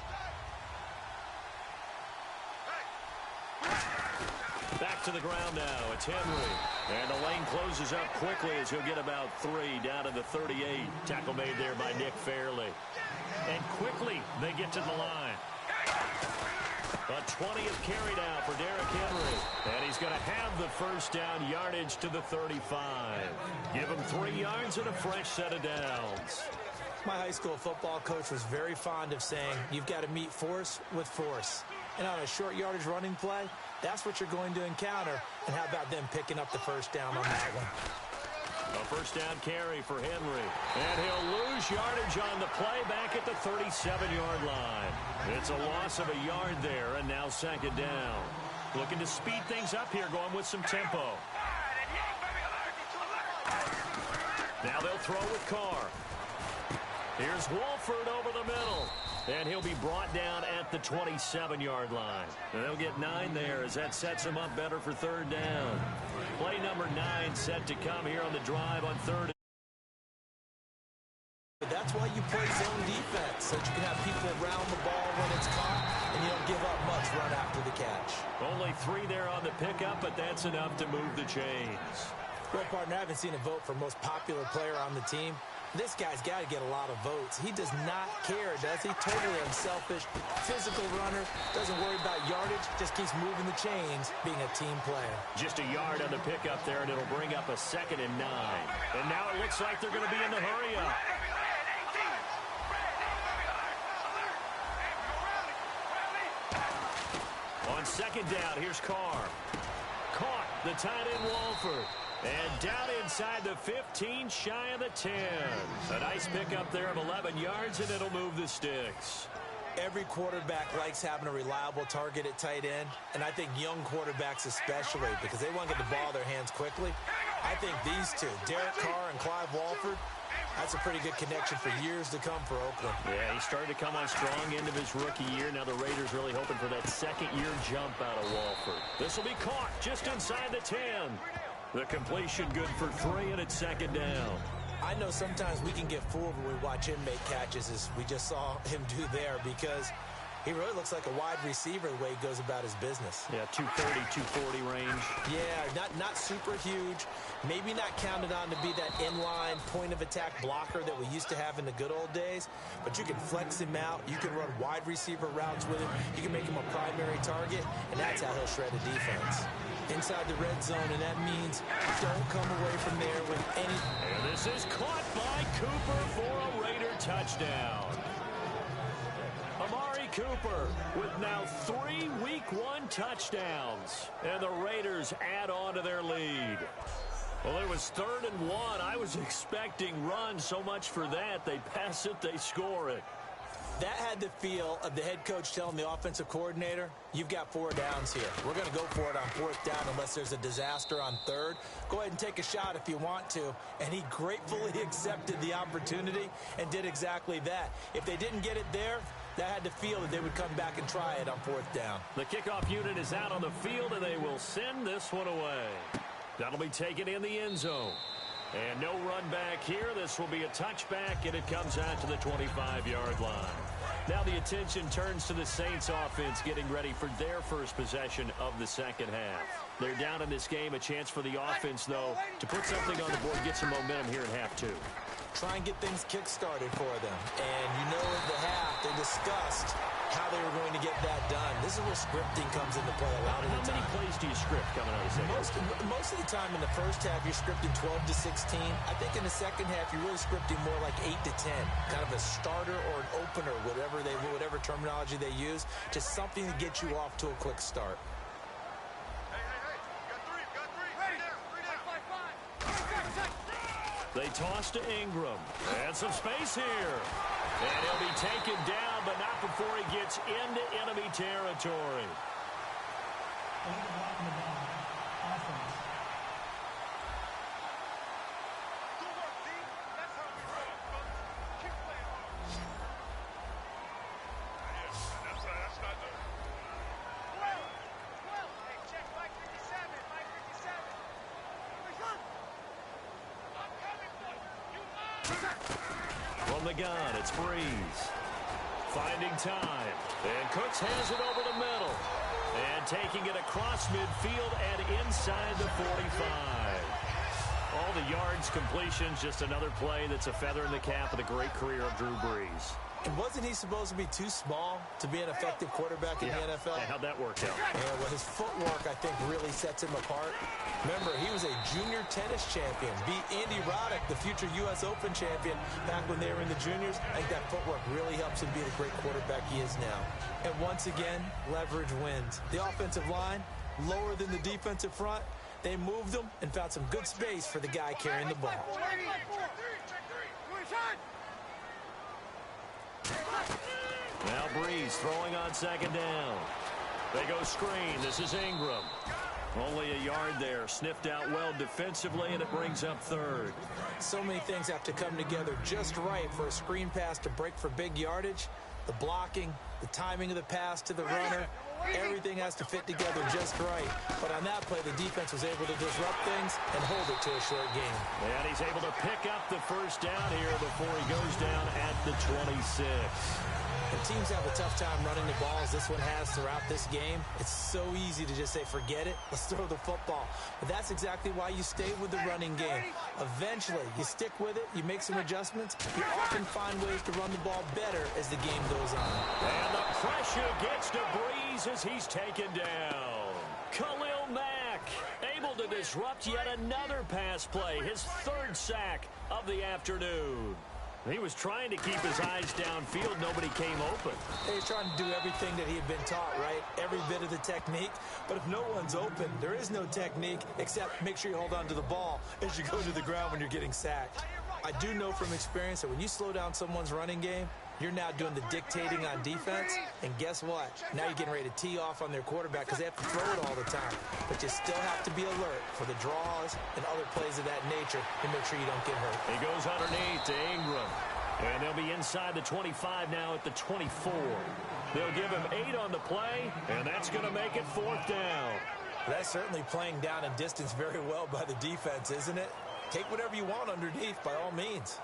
Back to the ground now. It's Henry. And the lane closes up quickly as he'll get about 3 down to the 38. Tackle made there by Nick Fairley. And quickly they get to the line. A 20th carry down for Derrick Henry. And he's going to have the first down yardage to the 35. Give him 3 yards and a fresh set of downs. My high school football coach was very fond of saying, you've got to meet force with force. And on a short yardage running play, that's what you're going to encounter. And how about them picking up the first down on that one? A first down carry for Henry. And he'll lose yardage on the play back at the 37-yard line. It's a loss of a yard there, and now 2nd down. Looking to speed things up here, going with some tempo. Now they'll throw with Carr. Here's Walford over the middle. And he'll be brought down at the 27-yard line. And they'll get 9 there as that sets them up better for 3rd down. Play number 9 set to come here on the drive on 3rd. That's why you play zone defense, so that you can have people around the ball when it's caught, and you don't give up much run after the catch. Only 3 there on the pickup, but that's enough to move the chains. Well, partner, I haven't seen a vote for most popular player on the team. This guy's got to get a lot of votes. He does not care, does he? Totally unselfish, physical runner, doesn't worry about yardage, just keeps moving the chains, being a team player. Just a yard on the pickup there, and it'll bring up a 2nd and 9. And now it looks like they're going to be in the hurry up. On 2nd down, here's Carr. Caught, the tight end Walford. And down inside the 15, shy of the 10. A nice pickup there of 11 yards, and it'll move the sticks. Every quarterback likes having a reliable target at tight end, and I think young quarterbacks especially, because they want to get the ball in their hands quickly. I think these two, Derek Carr and Clive Walford, that's a pretty good connection for years to come for Oakland. Yeah, he started to come on strong end of his rookie year. Now the Raiders really hoping for that 2nd-year jump out of Walford. This will be caught just inside the 10. The completion good for 3, and it's 2nd down. I know sometimes we can get fooled when we watch him make catches, as we just saw him do there, because he really looks like a wide receiver the way he goes about his business. Yeah, 230, 240 range. Yeah, not super huge. Maybe not counted on to be that inline point-of-attack blocker that we used to have in the good old days, but you can flex him out. You can run wide receiver routes with him. You can make him a primary target, and that's how he'll shred a defense. Inside the red zone, and that means don't come away from there with any... And this is caught by Cooper for a Raider touchdown. Amari Cooper with now 3 Week 1 touchdowns. And the Raiders add on to their lead. Well, it was 3rd and 1. I was expecting runs, so much for that. They pass it, they score it. That had the feel of the head coach telling the offensive coordinator, you've got 4 downs here. We're going to go for it on 4th down unless there's a disaster on 3rd. Go ahead and take a shot if you want to. And he gratefully accepted the opportunity and did exactly that. If they didn't get it there, that had the feel that they would come back and try it on 4th down. The kickoff unit is out on the field, and they will send this one away. That'll be taken in the end zone. And no run back here. This will be a touchback, and it comes out to the 25-yard line. Now the attention turns to the Saints offense getting ready for their first possession of the second half. They're down in this game. A chance for the offense, though, to put something on the board, get some momentum here in half two. Try and get things kick-started for them. And you know at the half they discussed how they were going to get that done. This is where scripting comes into play a lot of the time. How many plays do you script coming out of the second half? Most of the time in the first half, you're scripting 12 to 16. I think in the second half, you're really scripting more like 8 to 10. Kind of a starter or an opener, whatever terminology they use. Just something to get you off to a quick start. They toss to Ingram. And some space here. And he'll be taken down, but not before he gets into enemy territory. From the gun, it's Breeze. Finding time. And Cooks has it over the middle. And taking it across midfield and inside the 45. All the yards, completions, just another play that's a feather in the cap of the great career of Drew Brees. And wasn't he supposed to be too small to be an effective quarterback in the NFL? Yeah, how'd that work out? Yeah, well, his footwork, I think, really sets him apart. Remember, he was a junior tennis champion. Beat Andy Roddick, the future U.S. Open champion, back when they were in the juniors. I think that footwork really helps him be the great quarterback he is now. And once again, leverage wins. The offensive line, lower than the defensive front. They moved them and found some good space for the guy carrying the ball. Now Breeze throwing on second down. They go screen. This is Ingram. Only a yard there. Sniffed out well defensively, and it brings up third. So many things have to come together just right for a screen pass to break for big yardage. The blocking, the timing of the pass to the runner, everything has to fit together just right. But on that play, the defense was able to disrupt things and hold it to a short game. And he's able to pick up the first down here before he goes down at the 26. And teams have a tough time running the ball as this one has throughout this game. It's so easy to just say, forget it, let's throw the football. But that's exactly why you stay with the running game. Eventually, you stick with it, you make some adjustments, you often find ways to run the ball better as the game goes on. And the pressure gets to Breeze as he's taken down. Khalil Mack able to disrupt yet another pass play, his third sack of the afternoon. He was trying to keep his eyes downfield. Nobody came open. He's trying to do everything that he had been taught, right? Every bit of the technique. But if no one's open, there is no technique except make sure you hold on to the ball as you go to the ground when you're getting sacked. I do know from experience that when you slow down someone's running game, you're now doing the dictating on defense. And guess what? Now you're getting ready to tee off on their quarterback because they have to throw it all the time. But you still have to be alert for the draws and other plays of that nature to make sure you don't get hurt. He goes underneath to Ingram. And they'll be inside the 25 now at the 24. They'll give him 8 on the play, and that's going to make it 4th down. That's certainly playing down and distance very well by the defense, isn't it? Take whatever you want underneath by all means.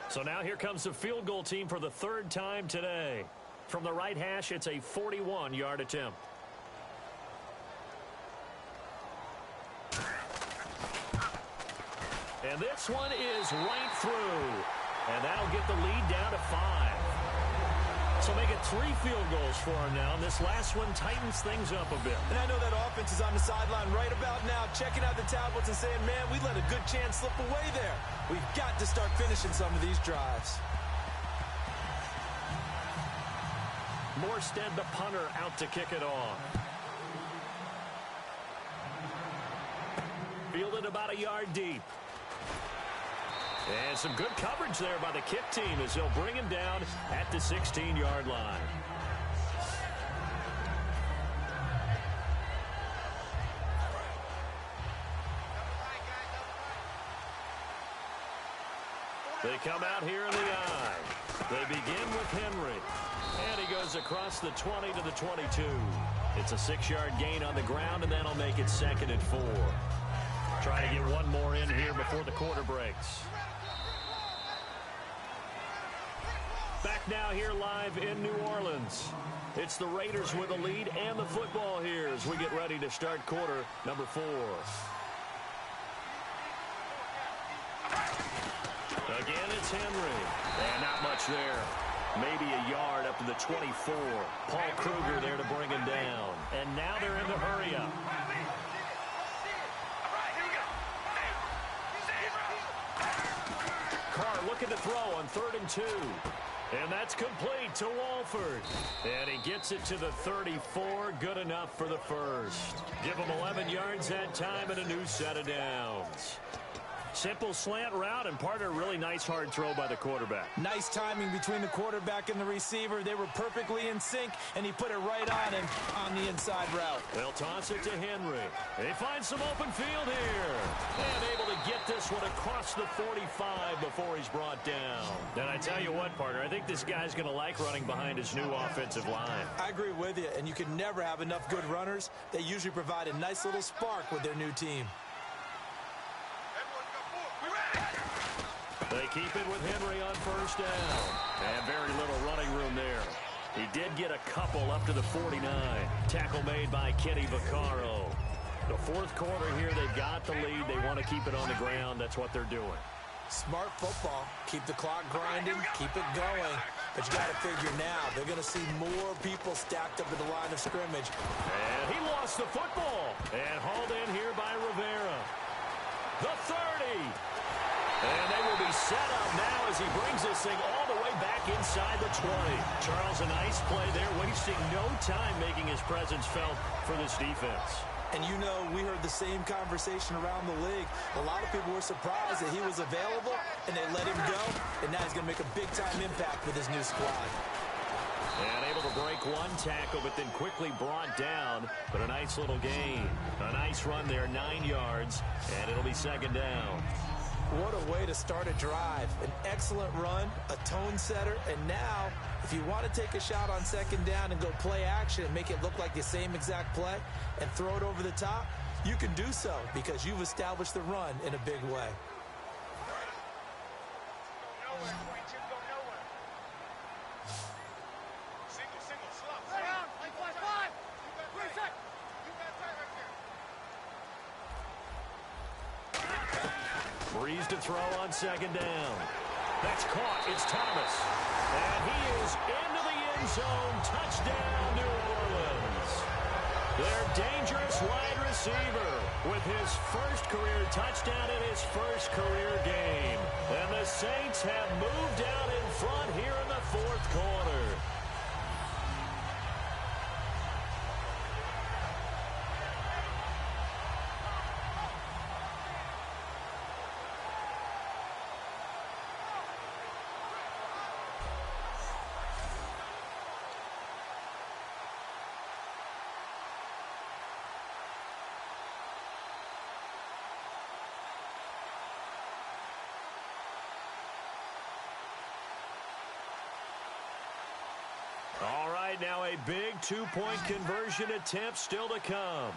So now here comes the field goal team for the 3rd time today. From the right hash, it's a 41-yard attempt. And this one is right through. And that'll get the lead down to 5. So make it 3 field goals for him now. And this last one tightens things up a bit. And I know that offense is on the sideline right about now, checking out the tablets and saying, man, we let a good chance slip away there. We've got to start finishing some of these drives. Morstead, the punter, out to kick it off. Fielded about a yard deep. And some good coverage there by the kick team as they'll bring him down at the 16-yard line. They come out here in the I. They begin with Henry. And he goes across the 20 to the 22. It's a 6-yard gain on the ground, and that'll make it 2nd and 4. Trying to get one more in here before the quarter breaks. Back now here live in New Orleans. It's the Raiders with a lead and the football here as we get ready to start quarter number 4. Again, it's Henry. And not much there. Maybe a yard up to the 24. Paul Kruger there to bring him down. And now they're in the hurry up. Carr looking to throw on 3rd and 2. And that's complete to Walford. And he gets it to the 34. Good enough for the first. Give him 11 yards that time and a new set of downs. Simple slant route, and part of a really nice hard throw by the quarterback. Nice timing between the quarterback and the receiver. They were perfectly in sync, and he put it right on him on the inside route. They'll toss it to Henry. They find some open field here. And able to get this one across the 45 before he's brought down. And I tell you what, partner, I think this guy's going to like running behind his new offensive line. I agree with you, and you can never have enough good runners. They usually provide a nice little spark with their new team. They keep it with Henry on 1st down. And very little running room there. He did get a couple up to the 49. Tackle made by Kenny Vaccaro. The 4th quarter here, they've got the lead. They want to keep it on the ground. That's what they're doing. Smart football. Keep the clock grinding. Keep it going. But you got to figure now, they're going to see more people stacked up at the line of scrimmage. And he lost the football. And hauled in here by Rivera. The 30. And they will be set up now as he brings this thing all the way back inside the 20. Charles, a nice play there, wasting no time making his presence felt for this defense. And you know, we heard the same conversation around the league. A lot of people were surprised that he was available, and they let him go. And now he's going to make a big-time impact with his new squad. And able to break one tackle, but then quickly brought down. But a nice little gain. A nice run there, 9 yards, and it'll be 2nd down. What a way to start a drive. An excellent run, a tone setter, and now, if you want to take a shot on 2nd down and go play action and make it look like the same exact play and throw it over the top, you can do so because you've established the run in a big way. Breeze to throw on 2nd down. That's caught. It's Thomas. And he is into the end zone. Touchdown, New Orleans. Their dangerous wide receiver with his first career touchdown in his first career game. And the Saints have moved out in front here in the 4th quarter. All right, now a big 2-point conversion attempt still to come.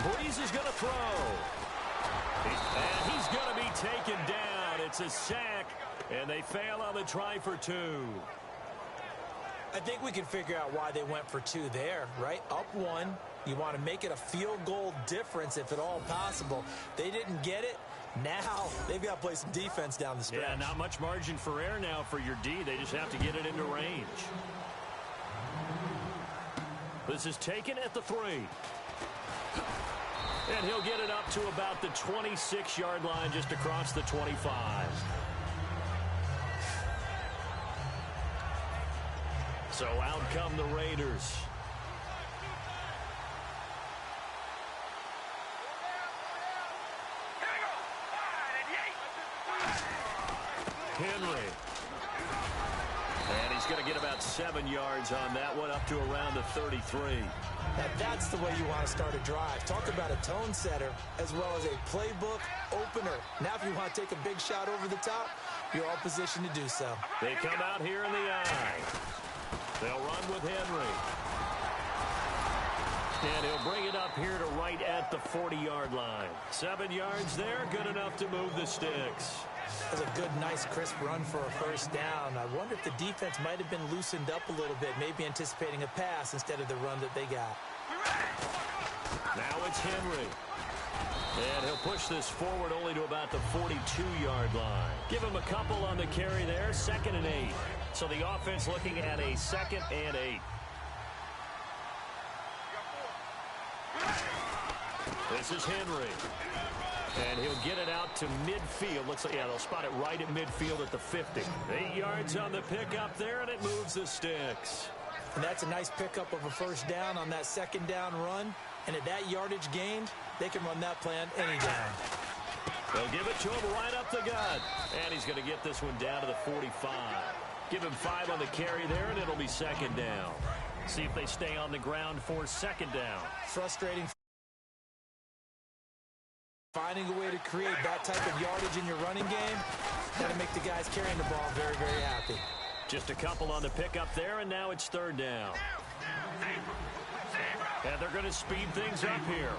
Breeze is going to throw. And he's going to be taken down. It's a sack, and they fail on the try for 2. I think we can figure out why they went for 2 there, right? Up 1. You want to make it a field goal difference if at all possible. They didn't get it. Now they've got to play some defense down the stretch. Yeah, not much margin for error now for your D. They just have to get it into range. This is taken at the 3. And he'll get it up to about the 26-yard line, just across the 25. So out come the Raiders. Henry. And he's going to get about 7 yards on that one, up to around the 33. Now that's the way you want to start a drive. Talk about a tone setter as well as a playbook opener. Now if you want to take a big shot over the top, you're all positioned to do so. They come out here in the eye. They'll run with Henry. And he'll bring it up here to right at the 40-yard line. 7 yards there, good enough to move the sticks. That was a good, nice, crisp run for a first down. I wonder if the defense might have been loosened up a little bit, maybe anticipating a pass instead of the run that they got. Now it's Henry. And he'll push this forward only to about the 42-yard line. Give him a couple on the carry there, 2nd and 8. So the offense looking at a 2nd and 8. This is Henry. And he'll get it out to midfield. Looks like, yeah, they'll spot it right at midfield at the 50. 8 yards on the pickup there, and it moves the sticks. And that's a nice pickup of a first down on that 2nd down run. And at that yardage gained, they can run that plan any down. They'll give it to him right up the gut. And he's going to get this one down to the 45. Give him 5 on the carry there, and it'll be 2nd down. See if they stay on the ground for 2nd down. Frustrating. Finding a way to create that type of yardage in your running game, got to make the guys carrying the ball very, very happy. Just a couple on the pickup there, and now it's 3rd down. And they're going to speed things up here.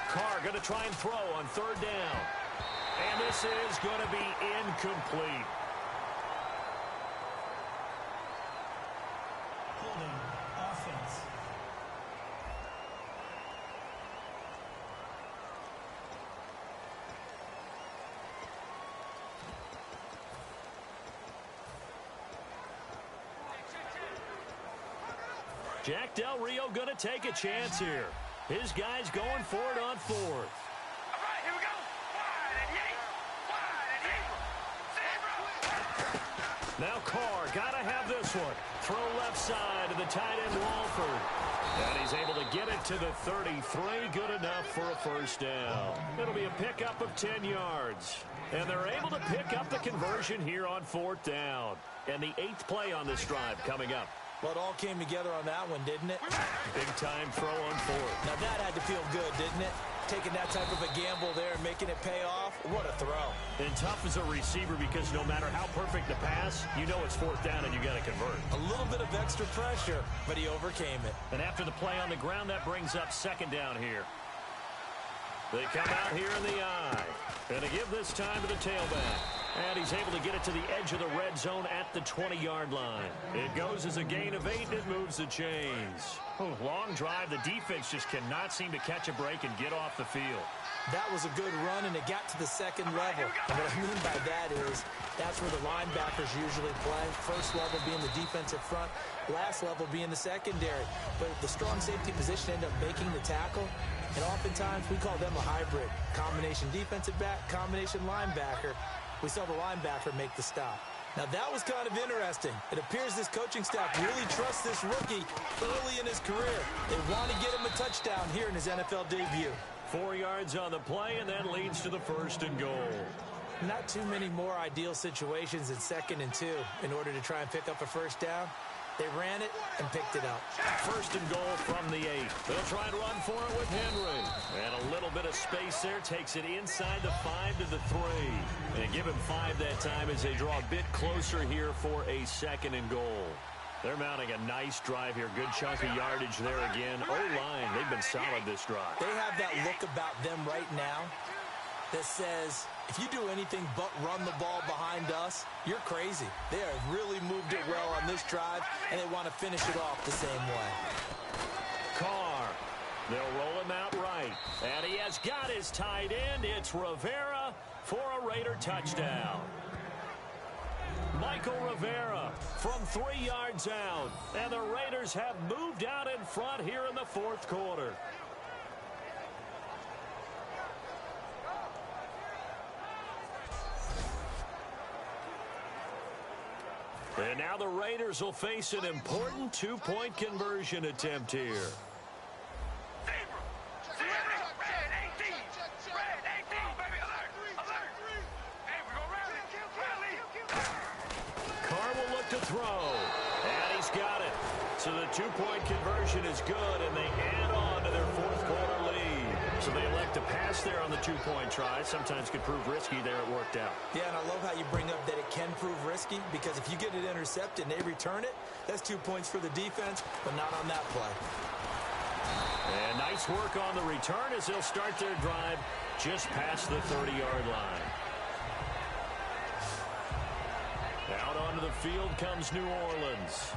Carr going to try and throw on 3rd down. And this is going to be incomplete. Holding offense. Jack Del Rio going to take a chance here. His guy's going for it on 4th. All right, here we go. Wide and yank. Wide and yank. Now Carr got to have this one. Throw left side to the tight end Walford. And he's able to get it to the 33. Good enough for a first down. It'll be a pickup of 10 yards. And they're able to pick up the conversion here on 4th down. And the 8th play on this drive coming up. Well, it all came together on that one, didn't it? Big time throw on 4th. Now that had to feel good, didn't it? Taking that type of a gamble there and making it pay off. What a throw. And tough as a receiver because no matter how perfect the pass, you know it's 4th down and you got to convert. A little bit of extra pressure, but he overcame it. And after the play on the ground, that brings up 2nd down here. They come out here in the eye. And they give this time to the tailback. And he's able to get it to the edge of the red zone at the 20-yard line. It goes as a gain of 8, and it moves the chains. Long drive. The defense just cannot seem to catch a break and get off the field. That was a good run, and it got to the 2nd level. And what I mean by that is that's where the linebackers usually play. First level being the defensive front, last level being the secondary. But the strong safety position ended up making the tackle. And oftentimes we call them a hybrid. Combination defensive back, combination linebacker. We saw the linebacker make the stop. Now that was kind of interesting. It appears this coaching staff really trusts this rookie early in his career. They want to get him a touchdown here in his NFL debut. 4 yards on the play, and that leads to the 1st and goal. Not too many more ideal situations in 2nd and 2 in order to try and pick up a first down. They ran it and picked it up. 1st and goal from the 8. They'll try and run for it with Henry. And a little bit of space there takes it inside the 5 to the 3. And give him 5 that time as they draw a bit closer here for a 2nd and goal. They're mounting a nice drive here. Good chunk of yardage there again. O-line, they've been solid this drive. They have that look about them right now that says, if you do anything but run the ball behind us, you're crazy. They have really moved it well on this drive, and they want to finish it off the same way. Carr. They'll roll him out right. And he has got his tight end. It's Rivera for a Raider touchdown. Michael Rivera from 3 yards out. And the Raiders have moved out in front here in the 4th quarter. And now the Raiders will face an important 2-point conversion attempt here. Carr will look to throw. So the two-point conversion is good, and they add on to their fourth-quarter lead. So they elect to pass there on the two-point try. Sometimes could prove risky there. It worked out. Yeah, and I love how you bring up that it can prove risky, because if you get it intercepted and they return it, that's 2 points for the defense, but not on that play. And nice work on the return as they'll start their drive just past the 30-yard line. Out onto the field comes New Orleans.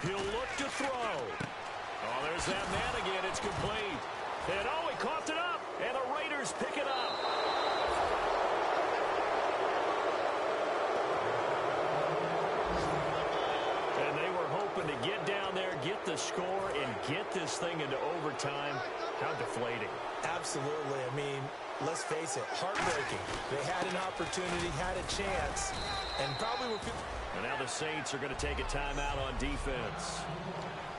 He'll look to throw. Oh, there's that man again. It's complete. And oh, he coughed it up. And the Raiders pick it up. And they were hoping to get down there, get the score, and get this thing into overtime. How deflating. Absolutely. I mean, let's face it, heartbreaking. They had an opportunity, had a chance, and probably were... And now the Saints are going to take a timeout on defense.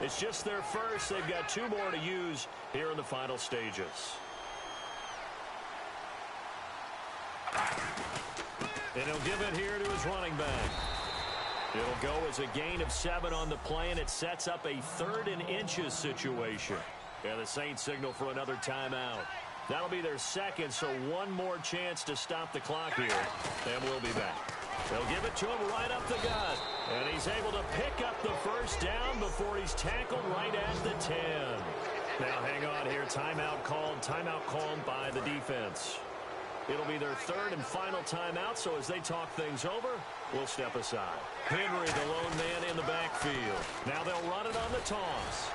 It's just their first. They've got 2 more to use here in the final stages. And he'll give it here to his running back. It'll go as a gain of 7 on the play, and it sets up a 3rd and inches situation. And the Saints signal for another timeout. That'll be their second, so 1 more chance to stop the clock here. And we'll be back. They'll give it to him right up the gut. And he's able to pick up the first down before he's tackled right at the 10. Now hang on here. Timeout called by the defense. It'll be their 3rd and final timeout, so as they talk things over, we'll step aside. Henry, the lone man in the backfield. Now they'll run it on the toss.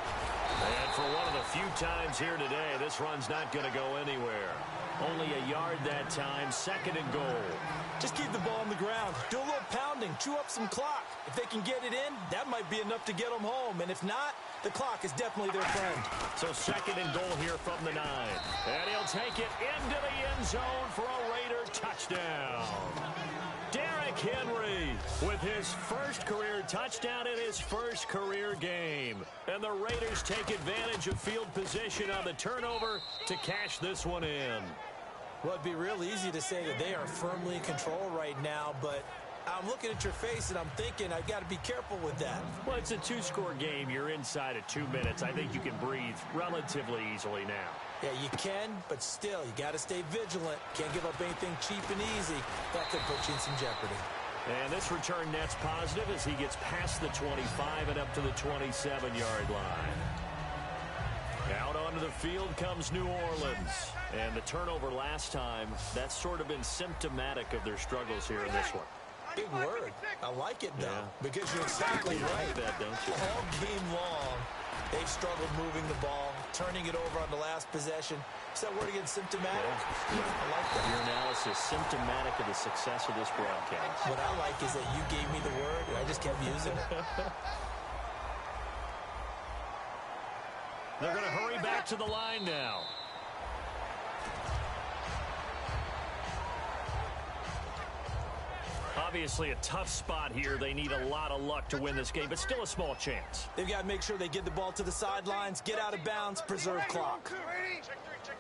And for one of the few times here today, this run's not going to go anywhere. Only a yard that time, 2nd and goal. Just keep the ball on the ground. Do a little pounding. Chew up some clock. If they can get it in, that might be enough to get them home. And if not, the clock is definitely their friend. So 2nd and goal here from the 9. And he'll take it into the end zone for a Raider touchdown. Derrick Henry with his first career touchdown in his first career game. And the Raiders take advantage of field position on the turnover to cash this one in. Well, it'd be real easy to say that they are firmly in control right now, but I'm looking at your face and I'm thinking I've got to be careful with that. Well, it's a 2-score game. You're inside of 2 minutes. I think you can breathe relatively easily now. Yeah, you can, but still, you got to stay vigilant. Can't give up anything cheap and easy. That could put you in some jeopardy. And this return net's positive as he gets past the 25 and up to the 27-yard line. Out onto the field comes New Orleans. And the turnover last time, that's sort of been symptomatic of their struggles here in this one. Big word. I like it, though, because you're exactly right. That, don't you? All game long, they've struggled moving the ball, turning it over on the last possession. Is that word again, symptomatic? Yeah. I like that. Your analysis, symptomatic of the success of this broadcast. What I like is that you gave me the word, and I just kept using it. They're going to hurry back to the line now. Obviously a tough spot here. They need a lot of luck to win this game, but still a small chance. They've got to make sure they get the ball to the sidelines, get out of bounds, preserve clock. Check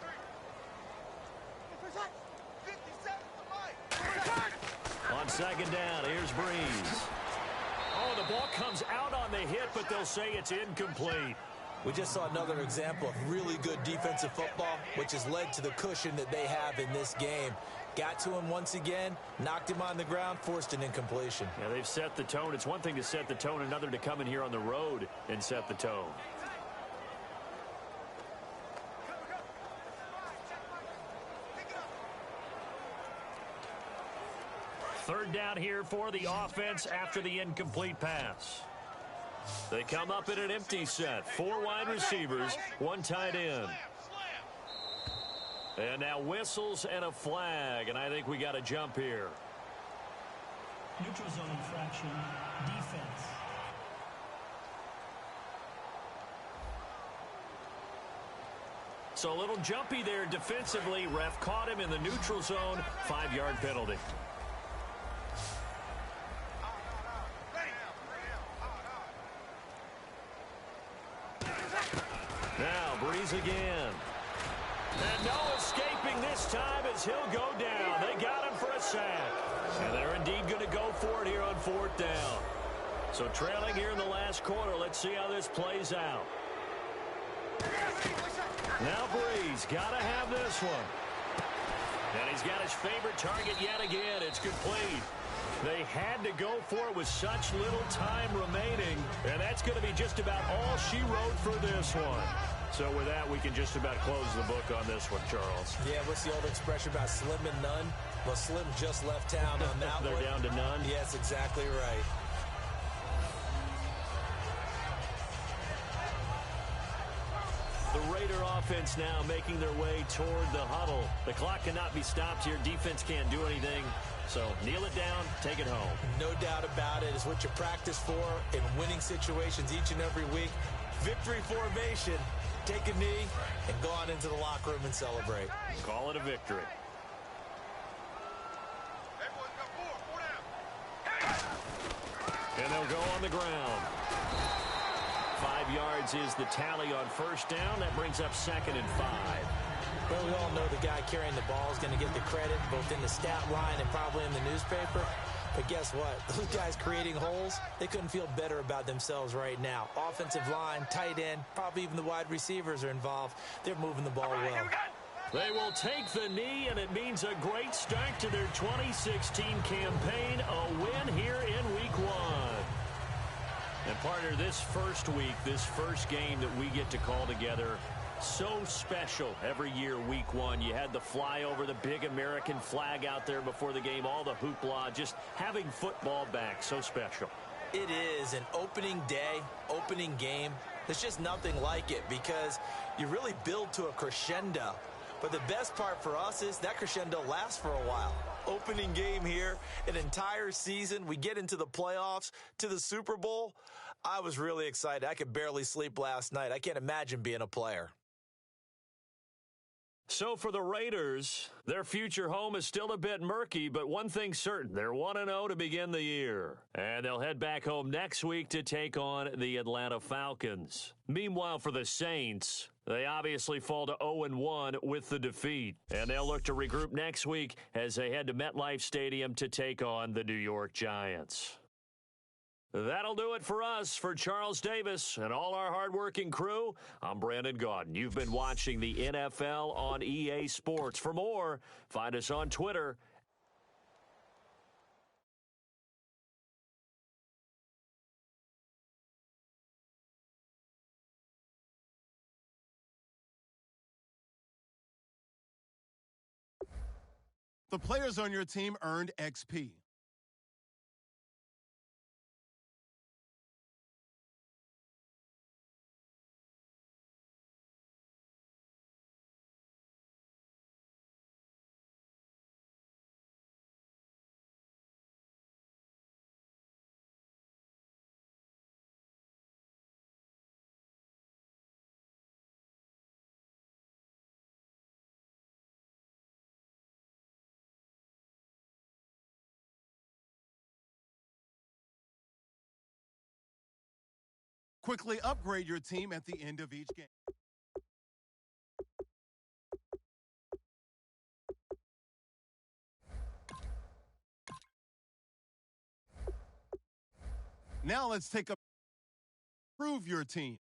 3. On 2nd down, here's Breeze. Oh, the ball comes out on the hit, but they'll say it's incomplete. We just saw another example of really good defensive football, which has led to the cushion that they have in this game. Got to him once again, knocked him on the ground, forced an incompletion. Yeah, they've set the tone. It's one thing to set the tone, another to come in here on the road and set the tone. Third down here for the offense after the incomplete pass. They come up in an empty set. 4 wide receivers, 1 tight end. And now whistles and a flag, and I think we got a jump here. Neutral zone infraction, defense. So a little jumpy there defensively. Ref caught him in the neutral zone. 5-yard penalty. Now Breeze again. And no escaping this time as he'll go down. They got him for a sack. And they're indeed going to go for it here on 4th down. So trailing here in the last quarter. Let's see how this plays out. Now Breeze got to have this one. And he's got his favorite target yet again. It's complete. They had to go for it with such little time remaining. And that's going to be just about all she wrote for this one. So with that, we can just about close the book on this one, Charles. Yeah, what's the old expression about slim and none? Well, Slim just left town on that They're one. down to none? Yes, exactly right. The Raider offense now making their way toward the huddle. The clock cannot be stopped here. Defense can't do anything. So kneel it down, take it home. No doubt about it. It's what you practice for in winning situations each and every week. Victory formation. Take a knee and go on into the locker room and celebrate. Call it a victory. Everyone's got 4 down. And they'll go on the ground. 5 yards is the tally on 1st down. That brings up 2nd and 5. Well, we all know the guy carrying the ball is going to get the credit, both in the stat line and probably in the newspaper. But guess what? Those guys creating holes, they couldn't feel better about themselves right now. Offensive line, tight end, probably even the wide receivers are involved. They're moving the ball well. They will take the knee, and it means a great start to their 2016 campaign, a win here in Week 1. And partner, this first week, this first game that we get to call together, so special every year, Week 1. You had the flyover, the big American flag out there before the game, all the hoopla, just having football back, so special. It is an opening day, opening game. There's just nothing like it because you really build to a crescendo. But the best part for us is that crescendo lasts for a while. Opening game here, an entire season. We get into the playoffs, to the Super Bowl. I was really excited. I could barely sleep last night. I can't imagine being a player. So for the Raiders, their future home is still a bit murky, but one thing's certain, they're 1-0 to begin the year. And they'll head back home next week to take on the Atlanta Falcons. Meanwhile, for the Saints, they obviously fall to 0-1 with the defeat. And they'll look to regroup next week as they head to MetLife Stadium to take on the New York Giants. That'll do it for us. For Charles Davis and all our hardworking crew, I'm Brandon Gaudin. You've been watching the NFL on EA Sports. For more, find us on Twitter. The players on your team earned XP. Quickly upgrade your team at the end of each game. Now let's take a prove your team.